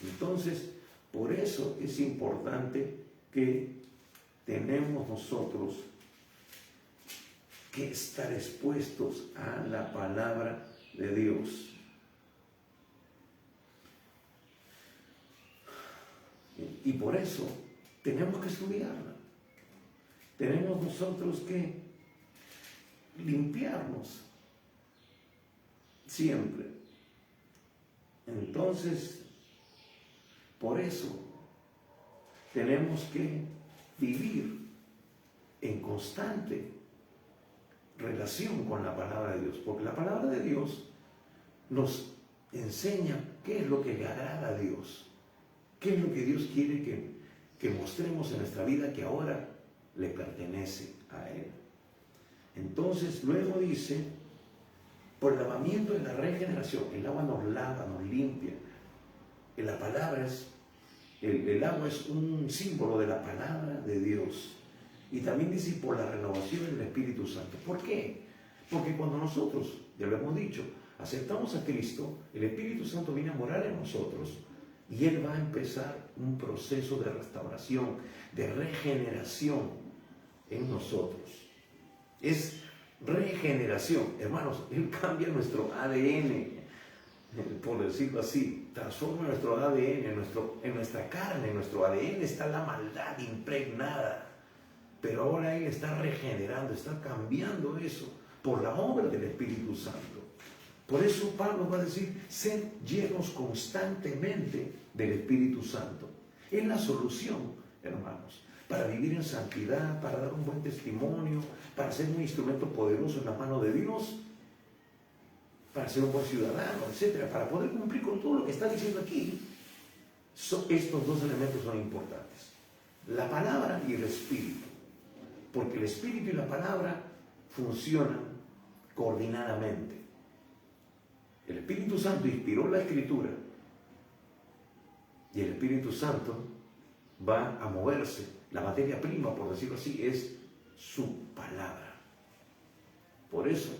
Entonces, por eso es importante que tenemos nosotros que estar expuestos a la palabra de Dios. Y por eso tenemos que estudiarla. Tenemos nosotros que limpiarnos siempre. Entonces, por eso tenemos que vivir en constante relación con la palabra de Dios, porque la palabra de Dios nos enseña qué es lo que le agrada a Dios, qué es lo que Dios quiere que mostremos en nuestra vida que ahora le pertenece a Él. Entonces, luego dice, por el lavamiento de la regeneración, el agua nos lava, nos limpia. La palabra es El agua es un símbolo de la palabra de Dios. Y también dice por la renovación del Espíritu Santo. ¿Por qué? Porque cuando nosotros, ya lo hemos dicho, aceptamos a Cristo, el Espíritu Santo viene a morar en nosotros y Él va a empezar un proceso de restauración, de regeneración en nosotros. Es regeneración, hermanos. Él cambia nuestro ADN, por decirlo así, transforma nuestro ADN, en nuestra carne, en nuestro ADN está la maldad impregnada, pero ahora Él está regenerando, está cambiando eso por la obra del Espíritu Santo. Por eso Pablo va a decir, sed llenos constantemente del Espíritu Santo. Es la solución, hermanos, para vivir en santidad, para dar un buen testimonio, para ser un instrumento poderoso en la mano de Dios, para ser un buen ciudadano, etcétera, para poder cumplir con todo lo que está diciendo aquí. Estos dos elementos son importantes: la palabra y el espíritu, porque el espíritu y la palabra funcionan coordinadamente. El Espíritu Santo inspiró la Escritura y el Espíritu Santo va a moverse. La materia prima, por decirlo así, es su palabra. Por eso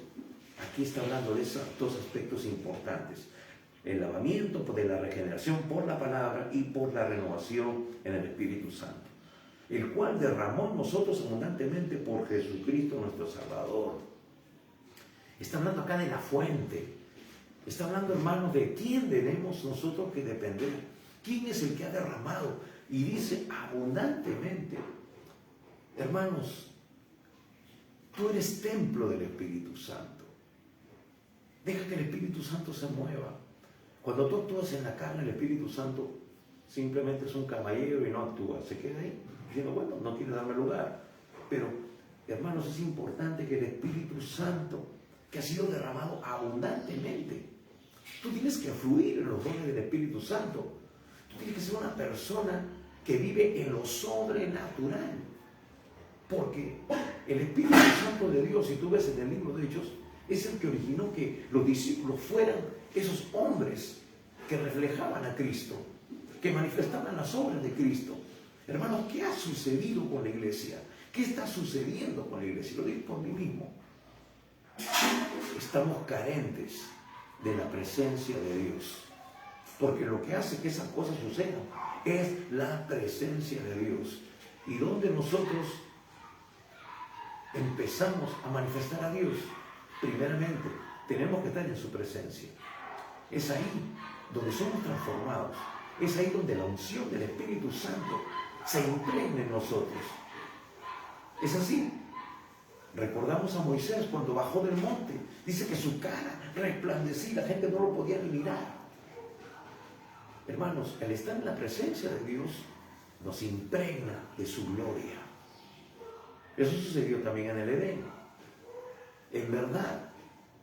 aquí está hablando de esos dos aspectos importantes: el lavamiento de la regeneración por la palabra y por la renovación en el Espíritu Santo, el cual derramó en nosotros abundantemente por Jesucristo nuestro Salvador. Está hablando acá de la fuente. Está hablando, hermanos, de quién tenemos nosotros que depender. ¿Quién es el que ha derramado? Y dice abundantemente. Hermanos, tú eres templo del Espíritu Santo. Deja que el Espíritu Santo se mueva. Cuando tú actúas en la carne, el Espíritu Santo simplemente es un caballero y no actúa. Se queda ahí diciendo, bueno, no quiere darme lugar. Pero, hermanos, es importante que el Espíritu Santo, que ha sido derramado abundantemente, tú tienes que fluir en los dones del Espíritu Santo. Tú tienes que ser una persona que vive en lo sobrenatural. Porque el Espíritu Santo de Dios, si tú ves en el libro de Hechos, es el que originó que los discípulos fueran esos hombres que reflejaban a Cristo, que manifestaban las obras de Cristo. Hermanos, ¿qué ha sucedido con la iglesia? ¿Qué está sucediendo con la iglesia? Lo digo por mí mismo. Estamos carentes de la presencia de Dios, porque lo que hace que esas cosas sucedan es la presencia de Dios. Y donde nosotros empezamos a manifestar a Dios, primeramente tenemos que estar en su presencia. Es ahí donde somos transformados, es ahí donde la unción del Espíritu Santo se impregna en nosotros. Es así. Recordamos a Moisés cuando bajó del monte. Dice que su cara resplandecía, la gente no lo podía ni mirar. Hermanos, el estar en la presencia de Dios nos impregna de su gloria. Eso sucedió también en el Edén. En verdad,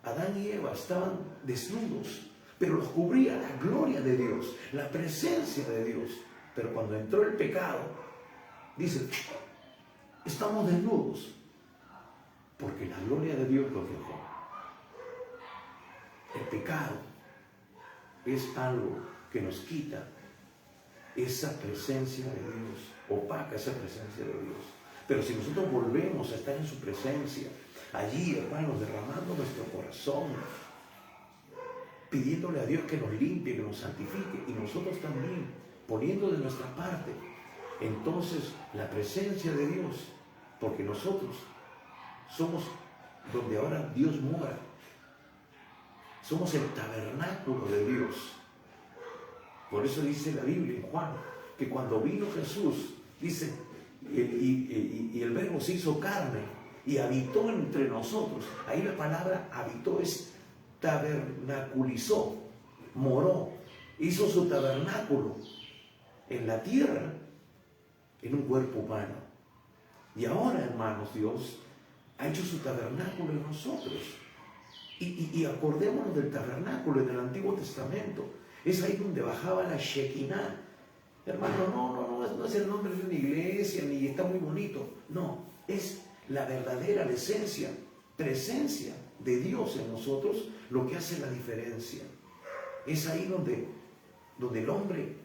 Adán y Eva estaban desnudos, pero los cubría la gloria de Dios, la presencia de Dios. Pero cuando entró el pecado, dice, estamos desnudos, porque la gloria de Dios los dejó. El pecado es algo que nos quita esa presencia de Dios, opaca esa presencia de Dios. Pero si nosotros volvemos a estar en su presencia, allí, hermanos, derramando nuestro corazón, pidiéndole a Dios que nos limpie, que nos santifique, y nosotros también poniendo de nuestra parte, entonces la presencia de Dios, porque nosotros somos donde ahora Dios mora, somos el tabernáculo de Dios. Por eso dice la Biblia en Juan, que cuando vino Jesús, dice, y el verbo se hizo carne y habitó entre nosotros. Ahí la palabra habitó es tabernaculizó, moró, hizo su tabernáculo en la tierra, en un cuerpo humano. Y ahora, hermanos, Dios ha hecho su tabernáculo en nosotros. Y acordémonos del tabernáculo en el Antiguo Testamento. Es ahí donde bajaba la Shekinah. Hermano, no es el nombre de una iglesia, ni está muy bonito. No, es la verdadera, la esencia, presencia de Dios en nosotros, lo que hace la diferencia. Es ahí donde el hombre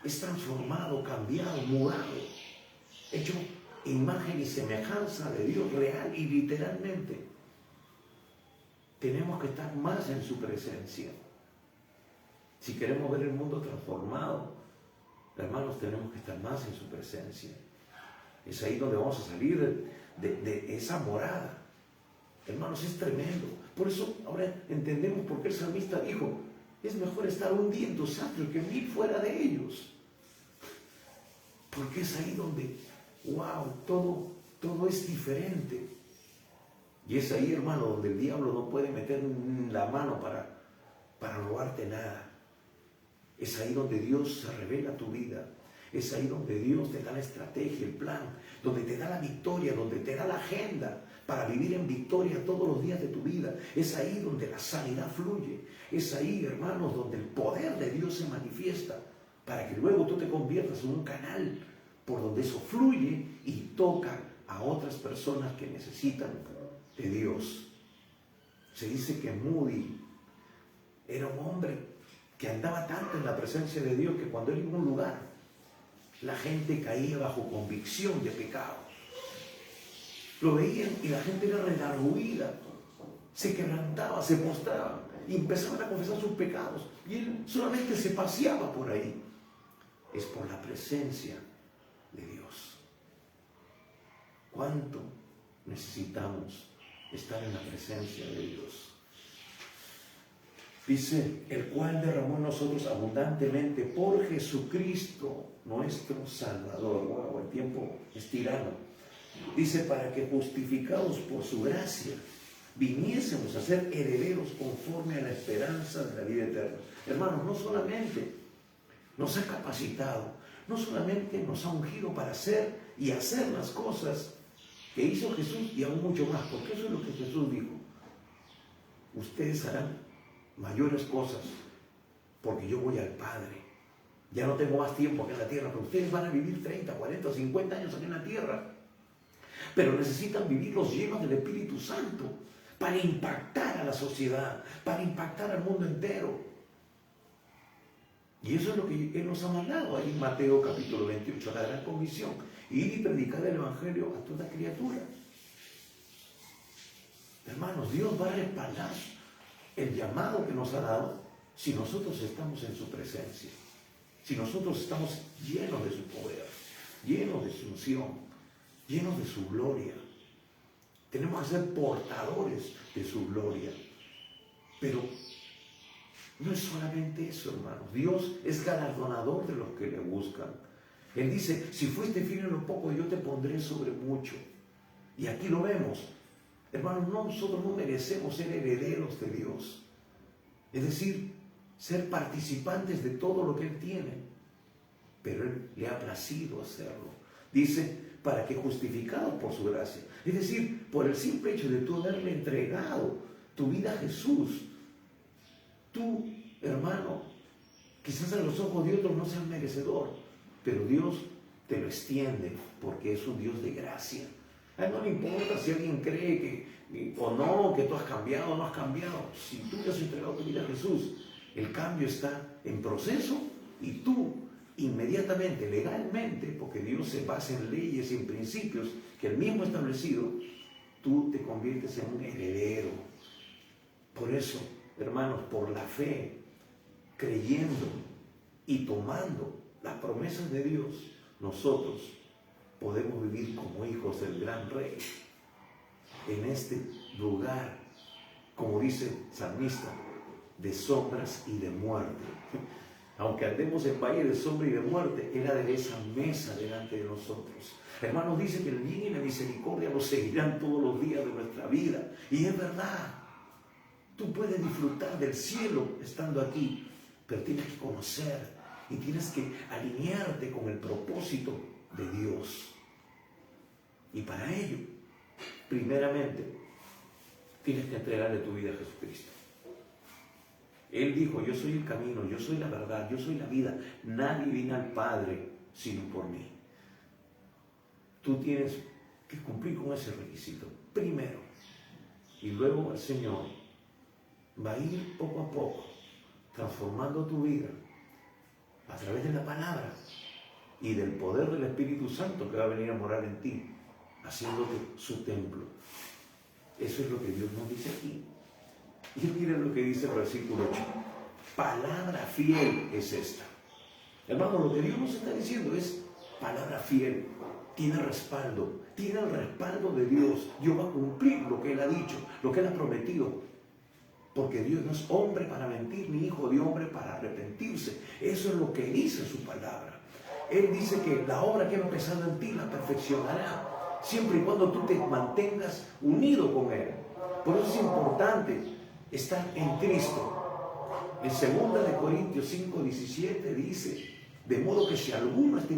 es transformado, cambiado, mudado, hecho imagen y semejanza de Dios real y literalmente. Tenemos que estar más en su presencia. Si queremos ver el mundo transformado, hermanos, tenemos que estar más en su presencia. Es ahí donde vamos a salir de esa morada. Hermanos, es tremendo. Por eso ahora entendemos por qué el salmista dijo, es mejor estar un día en tus atrios que 1000 fuera de ellos. Porque es ahí donde, wow, todo es diferente. Y es ahí, hermano, donde el diablo no puede meter la mano para robarte nada. Es ahí donde Dios se revela a tu vida. Es ahí donde Dios te da la estrategia, el plan, donde te da la victoria, donde te da la agenda para vivir en victoria todos los días de tu vida. Es ahí donde la sanidad fluye. Es ahí, hermanos, donde el poder de Dios se manifiesta para que luego tú te conviertas en un canal por donde eso fluye y toca a otras personas que necesitan de Dios. Se dice que Moody era un hombre que andaba tanto en la presencia de Dios que cuando él iba a un lugar, la gente caía bajo convicción de pecado. Lo veían y la gente era redarguida, se quebrantaba, se postraba y empezaban a confesar sus pecados. Y él solamente se paseaba por ahí. Es por la presencia de Dios. ¿Cuánto necesitamos estar en la presencia de Dios? Dice, el cual derramó en nosotros abundantemente por Jesucristo, nuestro Salvador. Wow, el tiempo es tirano. Dice, para que justificados por su gracia, viniésemos a ser herederos conforme a la esperanza de la vida eterna. Hermanos, no solamente nos ha capacitado, no solamente nos ha ungido para hacer y hacer las cosas que hizo Jesús y aún mucho más, porque eso es lo que Jesús dijo. Ustedes harán mayores cosas, porque yo voy al Padre. Ya no tengo más tiempo aquí en la tierra, pero ustedes van a vivir 30, 40, 50 años aquí en la tierra. Pero necesitan vivirlos llenos del Espíritu Santo para impactar a la sociedad, para impactar al mundo entero. Y eso es lo que Él nos ha mandado ahí en Mateo capítulo 28, la gran comisión: ir y predicar el Evangelio a toda criatura. Hermanos, Dios va a respaldar el llamado que nos ha dado si nosotros estamos en su presencia, si nosotros estamos llenos de su poder, llenos de su unción, llenos de su gloria. Tenemos que ser portadores de su gloria. Pero no es solamente eso, hermanos. Dios es galardonador de los que le buscan. Él dice, si fuiste fiel en lo poco, yo te pondré sobre mucho. Y aquí lo vemos. Hermanos, nosotros no merecemos ser herederos de Dios. Es decir, ser participantes de todo lo que Él tiene. Pero Él le ha placido hacerlo. Dice, para que justificados por su gracia. Es decir, por el simple hecho de tú haberle entregado tu vida a Jesús. Tú, hermano, quizás a los ojos de otros no seas merecedor, pero Dios te lo extiende porque es un Dios de gracia. A Él no le importa si alguien cree que o no, que tú has cambiado o no has cambiado. Si tú te has entregado tu vida a Jesús, el cambio está en proceso y tú inmediatamente, legalmente, porque Dios se basa en leyes y en principios que Él mismo ha establecido, tú te conviertes en un heredero. Por eso, hermanos, por la fe, creyendo y tomando las promesas de Dios, nosotros podemos vivir como hijos del gran Rey en este lugar, como dice el salmista, de sombras y de muerte. Aunque andemos en valle de sombra y de muerte, Él adereza mesa delante de nosotros. Hermanos, dice que el bien y la misericordia nos seguirán todos los días de nuestra vida. Y es verdad. Tú puedes disfrutar del cielo estando aquí, pero tienes que conocer y tienes que alinearte con el propósito de Dios. Y para ello, primeramente, tienes que entregarle tu vida a Jesucristo. Él dijo, yo soy el camino, yo soy la verdad, yo soy la vida. Nadie viene al Padre sino por mí. Tú tienes que cumplir con ese requisito primero. Y luego el Señor va a ir poco a poco transformando tu vida a través de la palabra y del poder del Espíritu Santo que va a venir a morar en ti, haciéndote su templo. Eso es lo que Dios nos dice aquí. Y miren lo que dice el versículo 8. Palabra fiel es esta. Hermano, lo que Dios nos está diciendo es palabra fiel. Tiene respaldo. Tiene el respaldo de Dios. Dios va a cumplir lo que Él ha dicho, lo que Él ha prometido. Porque Dios no es hombre para mentir, ni hijo de hombre para arrepentirse. Eso es lo que dice su palabra. Él dice que la obra que ha empezado en ti la perfeccionará, siempre y cuando tú te mantengas unido con Él. Por eso es importante estar en Cristo. En 2 Corintios 5:17 dice, de modo que si alguno está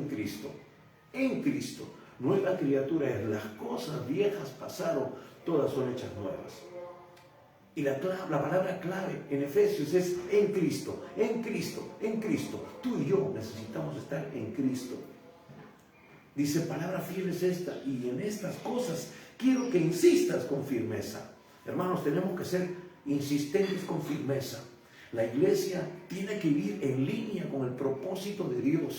en Cristo, nueva criatura es, las cosas viejas pasaron, todas son hechas nuevas. Y la palabra clave en Efesios es en Cristo, en Cristo, en Cristo. Tú y yo necesitamos estar en Cristo. Dice, palabra fiel es esta, y en estas cosas quiero que insistas con firmeza. Hermanos, tenemos que ser insistentes con firmeza. La iglesia tiene que vivir en línea con el propósito de Dios.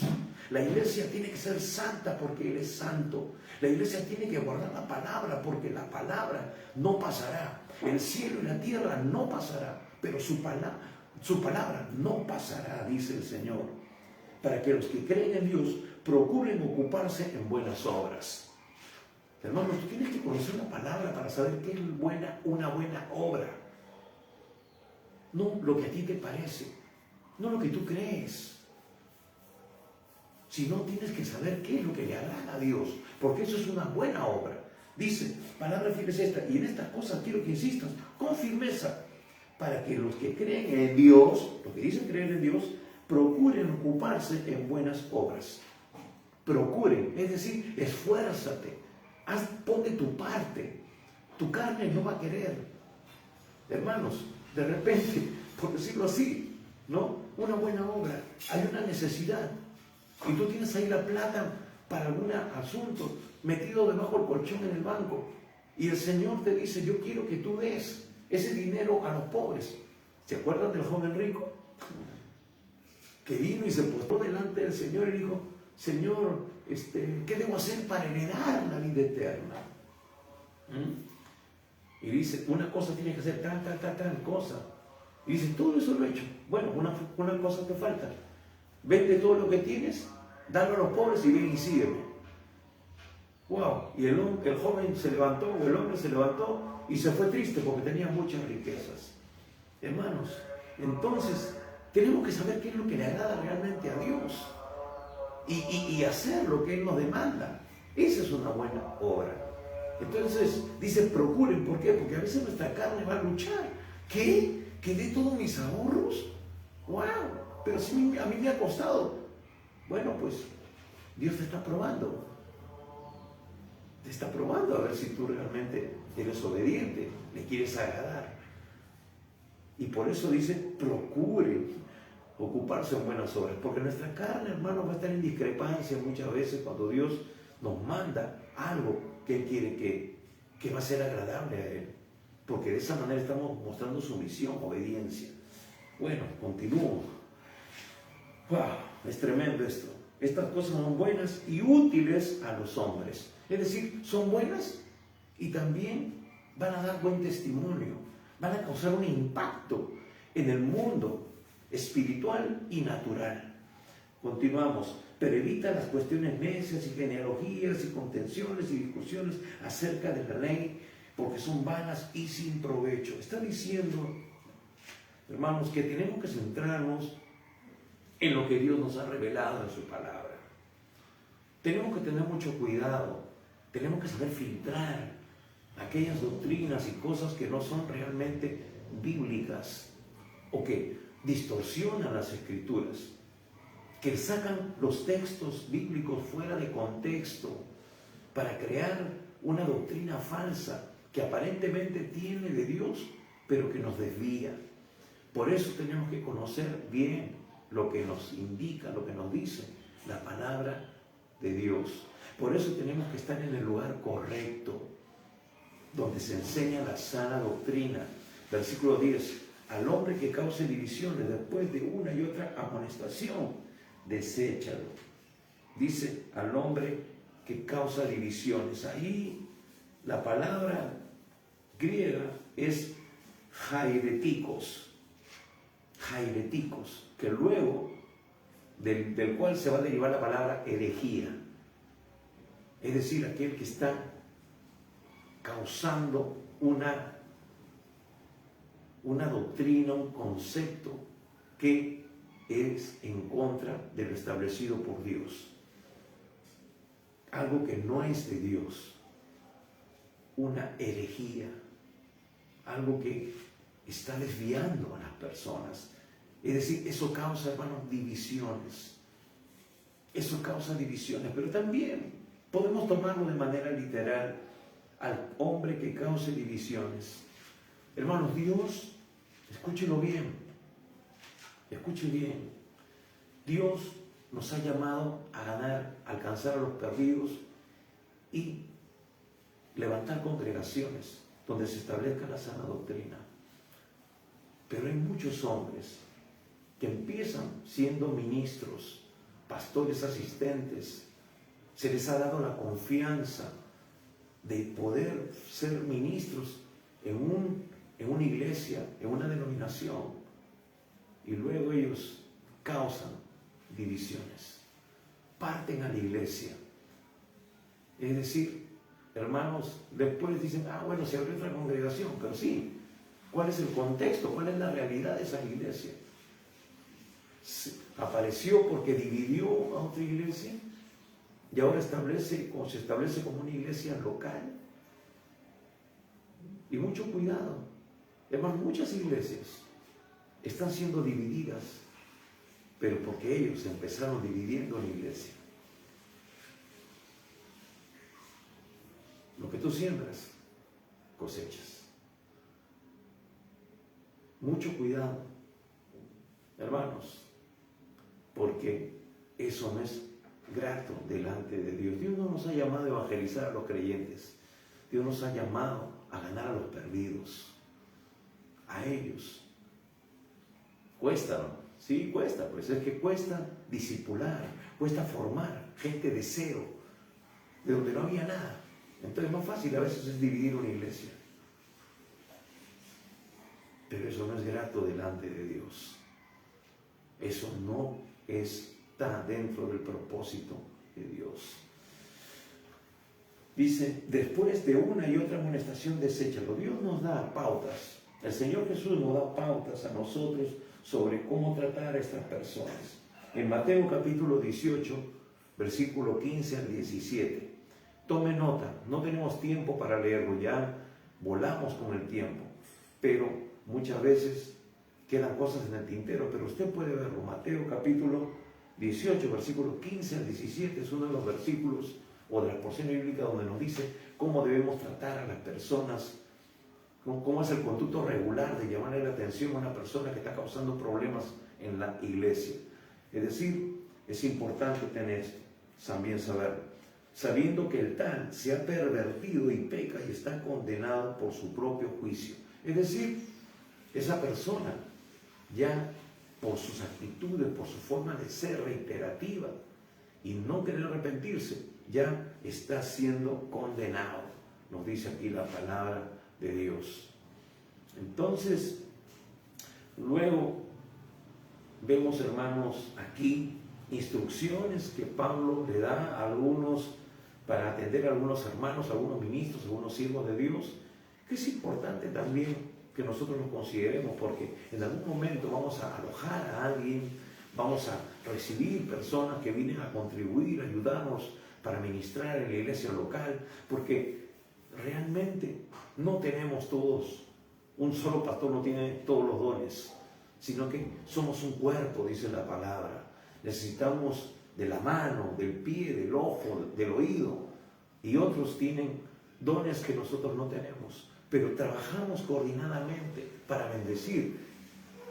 La iglesia tiene que ser santa porque Él es santo. La iglesia tiene que guardar la palabra porque la palabra no pasará. El cielo y la tierra no pasará, pero su palabra no pasará, dice el Señor. Para que los que creen en Dios procuren ocuparse en buenas obras. Hermanos, tú tienes que conocer la palabra para saber qué es una buena obra. No lo que a ti te parece, no lo que tú crees, sino tienes que saber qué es lo que le agrada a Dios, porque eso es una buena obra. Dice, palabra fiel es esta, y en estas cosas quiero que insistas con firmeza, para que los que creen en Dios, los que dicen creer en Dios, procuren ocuparse en buenas obras. Procuren, es decir, esfuérzate, pon de tu parte. Tu carne no va a querer. Hermanos, de repente, por decirlo así, ¿no? Una buena obra, hay una necesidad, y tú tienes ahí la plata para algún asunto metido debajo del colchón en el banco, y el Señor te dice, yo quiero que tú des ese dinero a los pobres. ¿Se acuerdan del joven rico? Que vino y se postró delante del Señor y dijo, Señor, ¿qué debo hacer para heredar la vida eterna? Y dice, una cosa tiene que hacer, tal cosa. Y dice, todo eso lo he hecho. Bueno, una cosa te falta. Vende todo lo que tienes, dalo a los pobres y ven y sígueme. Wow. Y el joven se levantó, o el hombre se levantó y se fue triste porque tenía muchas riquezas. Hermanos, entonces tenemos que saber qué es lo que le agrada realmente a Dios y hacer lo que Él nos demanda. Esa es una buena obra. Entonces dice, procuren. ¿Por qué? Porque a veces nuestra carne va a luchar. ¿Qué? ¿Que dé todos mis ahorros? ¡Wow! Pero si a mí me ha costado. Bueno, pues Dios te está probando. Te está probando a ver si tú realmente eres obediente, le quieres agradar. Y por eso dice, procuren ocuparse en buenas obras. Porque nuestra carne, hermano, va a estar en discrepancia muchas veces cuando Dios nos manda algo que Él quiere que va a ser agradable a Él. Porque de esa manera estamos mostrando sumisión, obediencia. Bueno, continúo. ¡Wow! Es tremendo esto. Estas cosas son buenas y útiles a los hombres. Es decir, son buenas y también van a dar buen testimonio. Van a causar un impacto en el mundo espiritual y natural. Continuamos. Pero evita las cuestiones necias y genealogías y contenciones y discusiones acerca de la ley, porque son vanas y sin provecho. Está diciendo, hermanos, que tenemos que centrarnos en lo que Dios nos ha revelado en su palabra. Tenemos que tener mucho cuidado, tenemos que saber filtrar aquellas doctrinas y cosas que no son realmente bíblicas o que distorsionan las escrituras, que sacan los textos bíblicos fuera de contexto para crear una doctrina falsa que aparentemente tiene de Dios, pero que nos desvía. Por eso tenemos que conocer bien lo que nos indica, lo que nos dice la palabra de Dios. Por eso tenemos que estar en el lugar correcto, donde se enseña la sana doctrina. Versículo 10. Al hombre que cause divisiones después de una y otra amonestación, deséchalo. Dice al hombre que causa divisiones. Ahí la palabra griega es jairetikos, que luego del cual se va a derivar la palabra herejía. Es decir, aquel que está causando una doctrina, un concepto que es en contra de lo establecido por Dios. Algo que no es de Dios. Una herejía. Algo que está desviando a las personas. Es decir, eso causa, hermanos, divisiones. Eso causa divisiones, pero también podemos tomarlo de manera literal al hombre que cause divisiones. Hermanos, Dios, escúchelo bien, escuche bien. Dios nos ha llamado a ganar, a alcanzar a los perdidos y levantar congregaciones donde se establezca la sana doctrina. Pero hay muchos hombres que empiezan siendo ministros, pastores asistentes. Se les ha dado la confianza de poder ser ministros en una iglesia, en una denominación, y luego ellos causan divisiones, parten a la iglesia. Es decir, hermanos, después dicen, bueno, se abrió otra congregación, pero sí, ¿cuál es el contexto? ¿Cuál es la realidad de esa iglesia? Apareció porque dividió a otra iglesia y ahora se establece como una iglesia local. Y mucho cuidado, hermanos, muchas iglesias están siendo divididas, pero porque ellos empezaron dividiendo la iglesia. Lo que tú siembras, cosechas. Mucho cuidado, hermanos, porque eso no es grato delante de Dios. Dios no nos ha llamado a evangelizar a los creyentes. Dios nos ha llamado a ganar a los perdidos, a ellos. Cuesta, ¿no? Sí, cuesta, pues es que cuesta discipular, cuesta formar gente de cero, de donde no había nada. Entonces más fácil a veces es dividir una iglesia. Pero eso no es grato delante de Dios. Eso no está dentro del propósito de Dios. Dice, después de una y otra amonestación, deséchalo. Dios nos da pautas. El Señor Jesús nos da pautas a nosotros sobre cómo tratar a estas personas. En Mateo capítulo 18, versículo 15 al 17. Tome nota, no tenemos tiempo para leerlo, ya volamos con el tiempo, pero muchas veces quedan cosas en el tintero, pero usted puede verlo. Mateo capítulo 18, versículo 15 al 17, es uno de los versículos o de las porciones bíblicas donde nos dice cómo debemos tratar a las personas, cómo es el conducto regular de llamarle la atención a una persona que está causando problemas en la iglesia. Es decir, es importante tener esto, también saberlo, sabiendo que el tal se ha pervertido y peca y está condenado por su propio juicio. Es decir, esa persona ya por sus actitudes, por su forma de ser reiterativa y no querer arrepentirse, ya está siendo condenado, nos dice aquí la palabra de Dios. Entonces, luego vemos, hermanos, aquí instrucciones que Pablo le da a algunos para atender a algunos hermanos, a algunos ministros, a algunos siervos de Dios, que es importante también que nosotros nos consideremos, porque en algún momento vamos a alojar a alguien, vamos a recibir personas que vienen a contribuir, a ayudarnos para ministrar en la iglesia local, porque realmente no tenemos todos, un solo pastor no tiene todos los dones, sino que somos un cuerpo, dice la palabra. Necesitamos de la mano, del pie, del ojo, del oído, y otros tienen dones que nosotros no tenemos, pero trabajamos coordinadamente para bendecir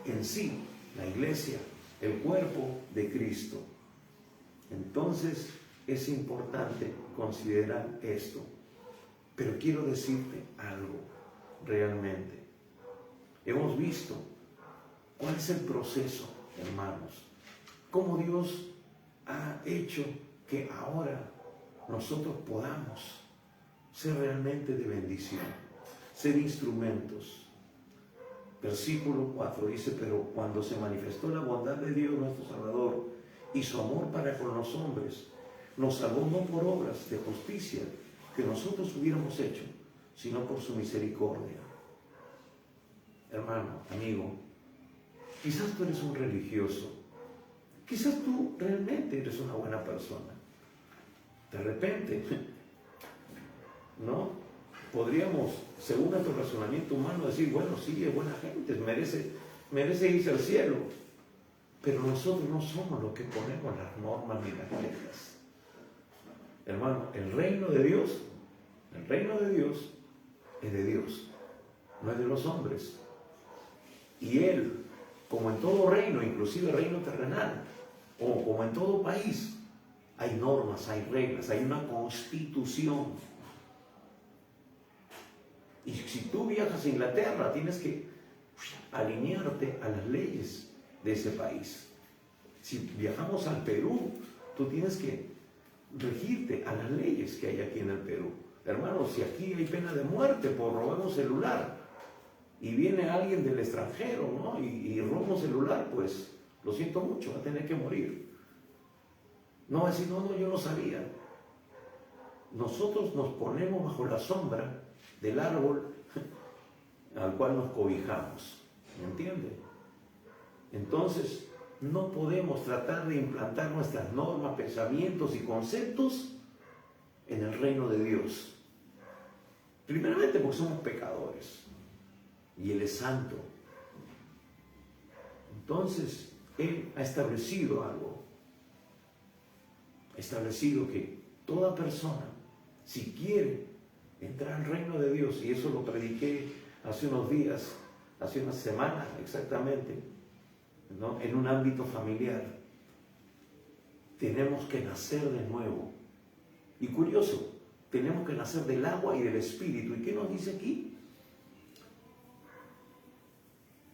en sí la iglesia, el cuerpo de Cristo. Entonces es importante considerar esto, pero quiero decirte algo realmente. Hemos visto cuál es el proceso, hermanos, cómo Dios ha hecho que ahora nosotros podamos ser realmente de bendición, ser instrumentos. Versículo 4 dice, pero cuando se manifestó la bondad de Dios nuestro Salvador y su amor para con los hombres, nos salvó no por obras de justicia que nosotros hubiéramos hecho, sino por su misericordia. Hermano, amigo, quizás tú eres un religioso, quizás tú realmente eres una buena persona. De repente, ¿no? Podríamos, según nuestro razonamiento humano, decir, bueno, sí, es buena gente, merece irse al cielo. Pero nosotros no somos los que ponemos las normas ni las reglas. Hermano, el reino de Dios es de Dios, no es de los hombres. Y Él, como en todo reino, inclusive reino terrenal, o como en todo país, hay normas, hay reglas, hay una constitución. Y si tú viajas a Inglaterra, tienes que alinearte a las leyes de ese país. Si viajamos al Perú, tú tienes que regirte a las leyes que hay aquí en el Perú. Hermanos, si aquí hay pena de muerte por robar un celular y viene alguien del extranjero, ¿no? y roba un celular, pues lo siento mucho, va a tener que morir. No va a decir, no, yo no sabía. Nosotros nos ponemos bajo la sombra del árbol al cual nos cobijamos. ¿Me entiende? Entonces, no podemos tratar de implantar nuestras normas, pensamientos y conceptos en el reino de Dios. Primeramente porque somos pecadores y Él es santo. Entonces, Él ha establecido algo. Ha establecido que toda persona, si quiere entrar al reino de Dios, y eso lo prediqué hace unos días, hace una semana exactamente, ¿no? En un ámbito familiar, tenemos que nacer de nuevo. Y curioso, tenemos que nacer del agua y del espíritu. ¿Y qué nos dice aquí?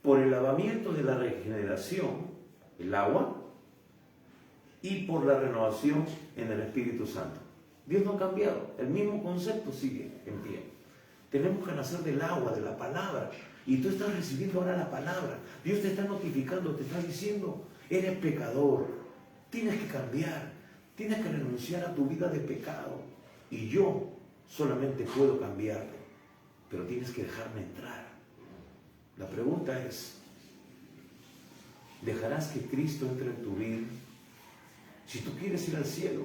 Por el lavamiento de la regeneración, el agua, y por la renovación en el Espíritu Santo. Dios no ha cambiado, el mismo concepto sigue en pie. Tenemos que nacer del agua, de la palabra. Y tú estás recibiendo ahora la palabra. Dios te está notificando, te está diciendo, eres pecador, tienes que cambiar, tienes que renunciar a tu vida de pecado. Y yo solamente puedo cambiarte, pero tienes que dejarme entrar. La pregunta es, ¿dejarás que Cristo entre en tu vida? Si tú quieres ir al cielo,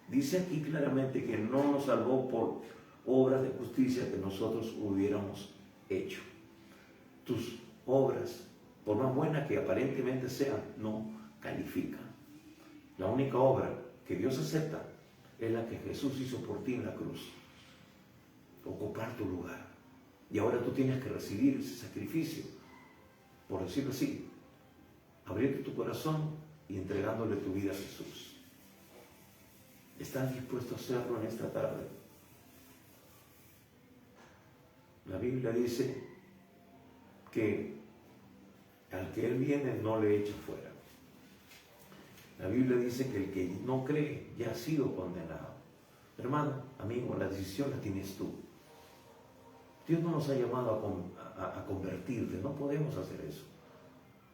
dice aquí claramente que no nos salvó por obras de justicia que nosotros hubiéramos hecho. Tus obras, por más buenas que aparentemente sean, no califican. La única obra que Dios acepta es la que Jesús hizo por ti en la cruz. Ocupar tu lugar. Y ahora tú tienes que recibir ese sacrificio, por decirlo así, abrirte tu corazón y entregándole tu vida a Jesús. ¿Estás dispuesto a hacerlo en esta tarde? La Biblia dice que al que Él viene no le echa fuera. La Biblia dice que el que no cree ya ha sido condenado. Hermano, amigo, la decisión la tienes tú. Dios no nos ha llamado a convertirte, no podemos hacer eso.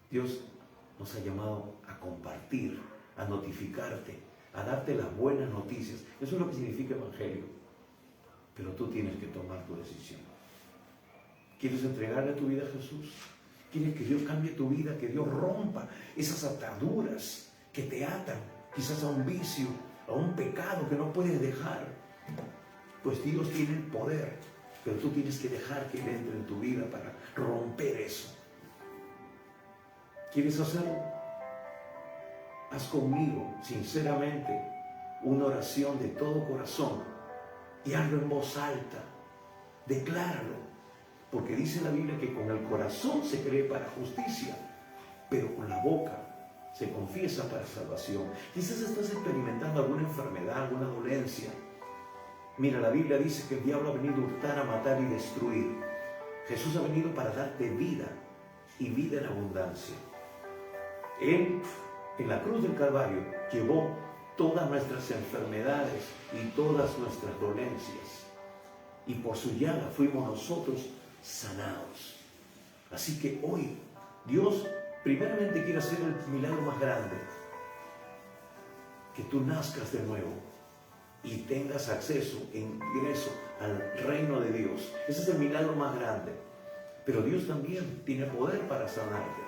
Dios nos ha llamado a compartir, a notificarte, a darte las buenas noticias. Eso es lo que significa evangelio. Pero tú tienes que tomar tu decisión. ¿Quieres entregarle tu vida a Jesús? ¿Quieres que Dios cambie tu vida, que Dios rompa esas ataduras que te atan, quizás a un vicio, a un pecado que no puedes dejar? Pues Dios tiene el poder, pero tú tienes que dejar que Él entre en tu vida para romper eso. ¿Quieres hacerlo? Haz conmigo, sinceramente, una oración de todo corazón y hazlo en voz alta. Decláralo, porque dice la Biblia que con el corazón se cree para justicia, pero con la boca se confiesa para salvación. Quizás estás experimentando alguna enfermedad, alguna dolencia. Mira, la Biblia dice que el diablo ha venido a hurtar, a matar y destruir. Jesús ha venido para darte vida y vida en abundancia. Él en la cruz del Calvario llevó todas nuestras enfermedades y todas nuestras dolencias. Y por su llaga fuimos nosotros sanados. Así que hoy Dios primeramente quiere hacer el milagro más grande. Que tú nazcas de nuevo y tengas acceso, ingreso al reino de Dios. Ese es el milagro más grande. Pero Dios también tiene poder para sanarte,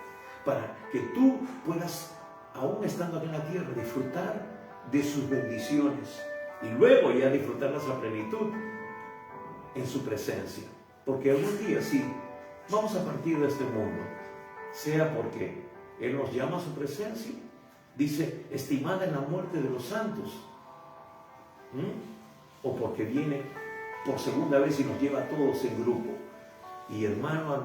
para que tú puedas, aún estando aquí en la tierra, disfrutar de sus bendiciones y luego ya disfrutarlas a plenitud en su presencia. Porque algún día sí, vamos a partir de este mundo, sea porque Él nos llama a su presencia, dice, estimada en la muerte de los santos, o porque viene por segunda vez y nos lleva a todos en grupo. Y hermano,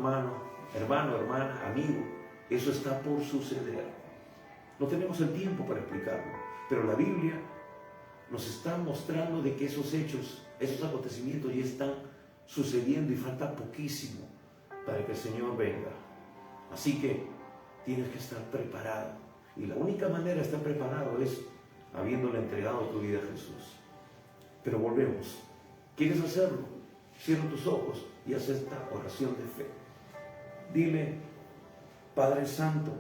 hermana, amigo, eso está por suceder. No tenemos el tiempo para explicarlo, pero la Biblia nos está mostrando de que esos hechos, esos acontecimientos ya están sucediendo y falta poquísimo para que el Señor venga. Así que tienes que estar preparado. Y la única manera de estar preparado es habiéndole entregado tu vida a Jesús. Pero volvemos. ¿Quieres hacerlo? Cierra tus ojos y haz esta oración de fe. Dile, Padre Santo,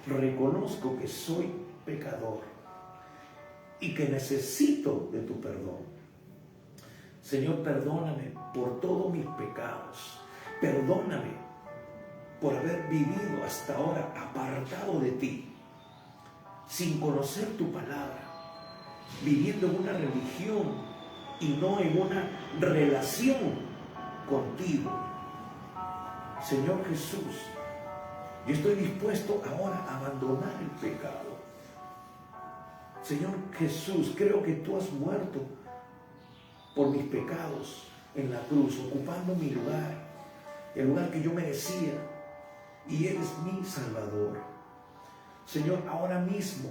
reconozco que soy pecador y que necesito de tu perdón. Señor, perdóname por todos mis pecados. Perdóname por haber vivido hasta ahora apartado de ti, sin conocer tu palabra, viviendo en una religión y no en una relación contigo. Señor Jesús, yo estoy dispuesto ahora a abandonar el pecado. Señor Jesús, creo que tú has muerto por mis pecados en la cruz, ocupando mi lugar, el lugar que yo merecía, y eres mi Salvador. Señor, ahora mismo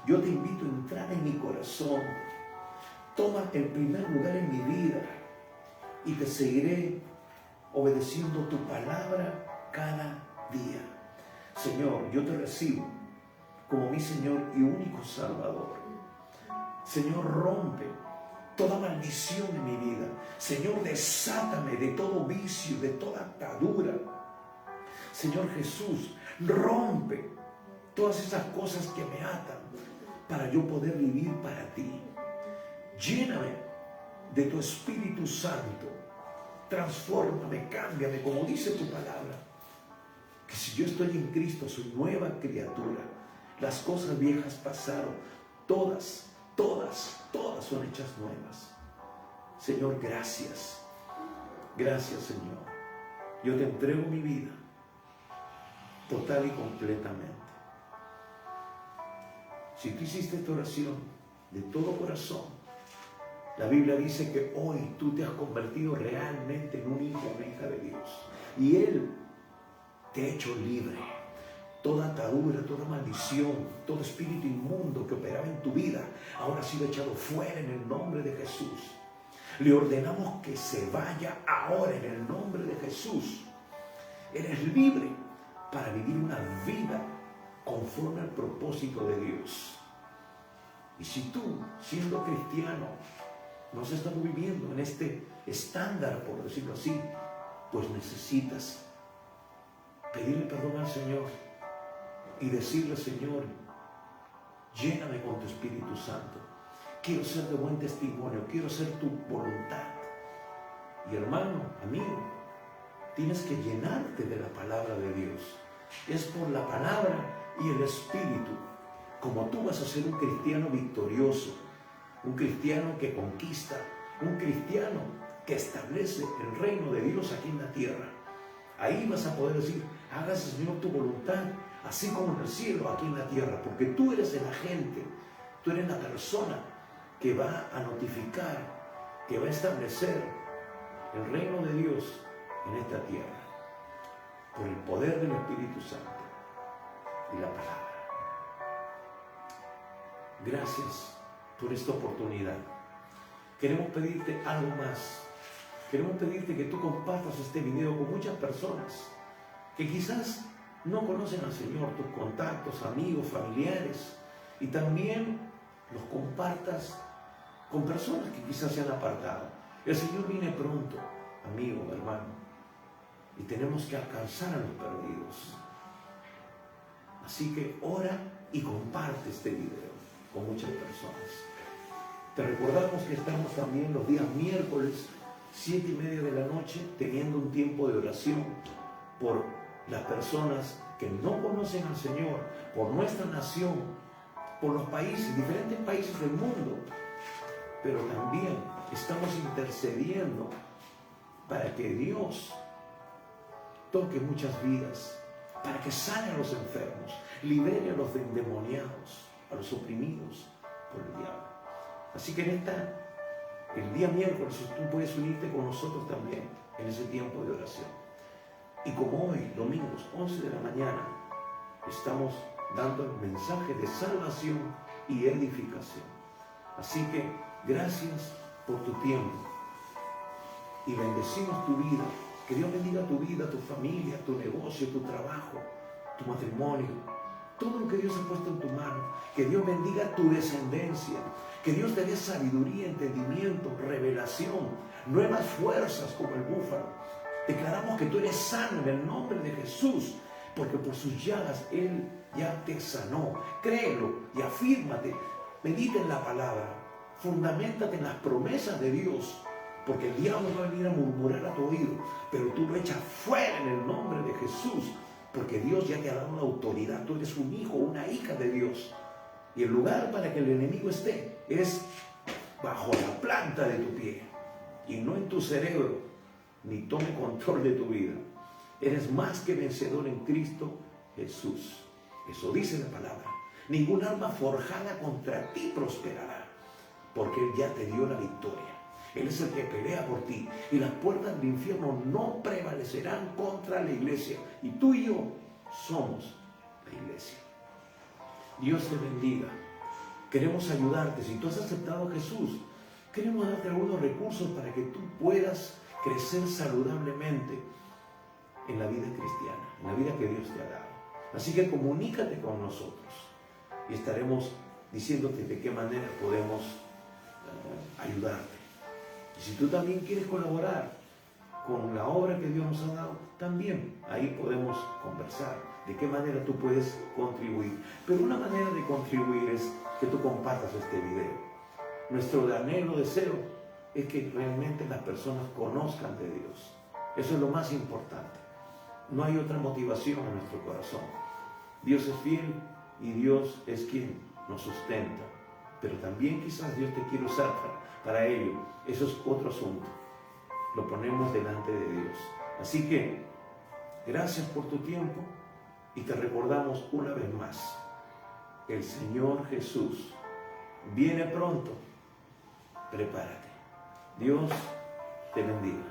yo te invito a entrar en mi corazón. Toma el primer lugar en mi vida y te seguiré obedeciendo tu palabra cada día. Señor, yo te recibo como mi Señor y único Salvador. Señor, rompe toda maldición en mi vida. Señor, desátame de todo vicio, de toda atadura. Señor Jesús, rompe todas esas cosas que me atan para yo poder vivir para ti. Lléname de tu Espíritu Santo. Transfórmame, cámbiame, como dice tu palabra. Que si yo estoy en Cristo, soy nueva criatura. Las cosas viejas pasaron. Todas son hechas nuevas. Señor, gracias. Gracias, Señor. Yo te entrego mi vida total y completamente. Si tú hiciste esta oración de todo corazón, la Biblia dice que hoy tú te has convertido realmente en un hijo o una hija de Dios. Y Él te ha hecho libre. Toda atadura, toda maldición, todo espíritu inmundo que operaba en tu vida, ahora ha sido echado fuera en el nombre de Jesús. Le ordenamos que se vaya ahora en el nombre de Jesús. Eres libre para vivir una vida conforme al propósito de Dios. Y si tú, siendo cristiano, no has estado viviendo en este estándar, por decirlo así, pues necesitas pedirle perdón al Señor y decirle, Señor, lléname con tu Espíritu Santo. Quiero ser de buen testimonio, quiero hacer tu voluntad. Y hermano, amigo, tienes que llenarte de la palabra de Dios. Es por la palabra y el Espíritu como tú vas a ser un cristiano victorioso, un cristiano que conquista, un cristiano que establece el reino de Dios aquí en la tierra. Ahí vas a poder decir, hágase, Señor, tu voluntad, así como en el cielo, aquí en la tierra, porque tú eres el agente, tú eres la persona que va a notificar, que va a establecer el reino de Dios en esta tierra, por el poder del Espíritu Santo y la palabra. Gracias por esta oportunidad. Queremos pedirte algo más. Queremos pedirte que tú compartas este video con muchas personas que quizás no conocen al Señor, tus contactos, amigos, familiares, y también los compartas con personas que quizás se han apartado. El Señor viene pronto, amigo, hermano, y tenemos que alcanzar a los perdidos. Así que ora y comparte este video con muchas personas. Te recordamos que estamos también los días miércoles, 7:30 de la noche, teniendo un tiempo de oración por las personas que no conocen al Señor, por nuestra nación, por los países, diferentes países del mundo. Pero también estamos intercediendo para que Dios toque muchas vidas, para que sane a los enfermos, libere a los endemoniados, a los oprimidos por el diablo. Así que el día miércoles tú puedes unirte con nosotros también en ese tiempo de oración. Y como hoy, domingos, 11 de la mañana, estamos dando el mensaje de salvación y edificación. Así que gracias por tu tiempo y bendecimos tu vida. Que Dios bendiga tu vida, tu familia, tu negocio, tu trabajo, tu matrimonio, todo lo que Dios ha puesto en tu mano. Que Dios bendiga tu descendencia. Que Dios te dé sabiduría, entendimiento, revelación, nuevas fuerzas como el búfalo. Declaramos que tú eres sano en el nombre de Jesús, porque por sus llagas Él ya te sanó. Créelo y afírmate. Medita en la palabra. Fundamentate en las promesas de Dios, porque el diablo va a venir a murmurar a tu oído, pero tú lo echas fuera en el nombre de Jesús, porque Dios ya te ha dado una autoridad. Tú eres un hijo, una hija de Dios. Y el lugar para que el enemigo esté es bajo la planta de tu pie y no en tu cerebro, ni tome control de tu vida. Eres más que vencedor en Cristo Jesús. Eso dice la palabra. Ningún arma forjada contra ti prosperará, porque Él ya te dio la victoria. Él es el que pelea por ti, y las puertas del infierno no prevalecerán contra la iglesia. Y tú y yo somos la iglesia. Dios te bendiga. Queremos ayudarte. Si tú has aceptado a Jesús, queremos darte algunos recursos para que tú puedas crecer saludablemente en la vida cristiana, en la vida que Dios te ha dado. Así que comunícate con nosotros y estaremos diciéndote de qué manera podemos ayudarte. Y si tú también quieres colaborar con la obra que Dios nos ha dado, también ahí podemos conversar de qué manera tú puedes contribuir. Pero una manera de contribuir es que tú compartas este video. Nuestro anhelo, deseo, es que realmente las personas conozcan de Dios. Eso es lo más importante. No hay otra motivación en nuestro corazón. Dios es fiel y Dios es quien nos sustenta. Pero también quizás Dios te quiere usar para ello. Eso es otro asunto. Lo ponemos delante de Dios. Así que, gracias por tu tiempo y te recordamos una vez más. El Señor Jesús viene pronto. Prepárate. Dios te bendiga.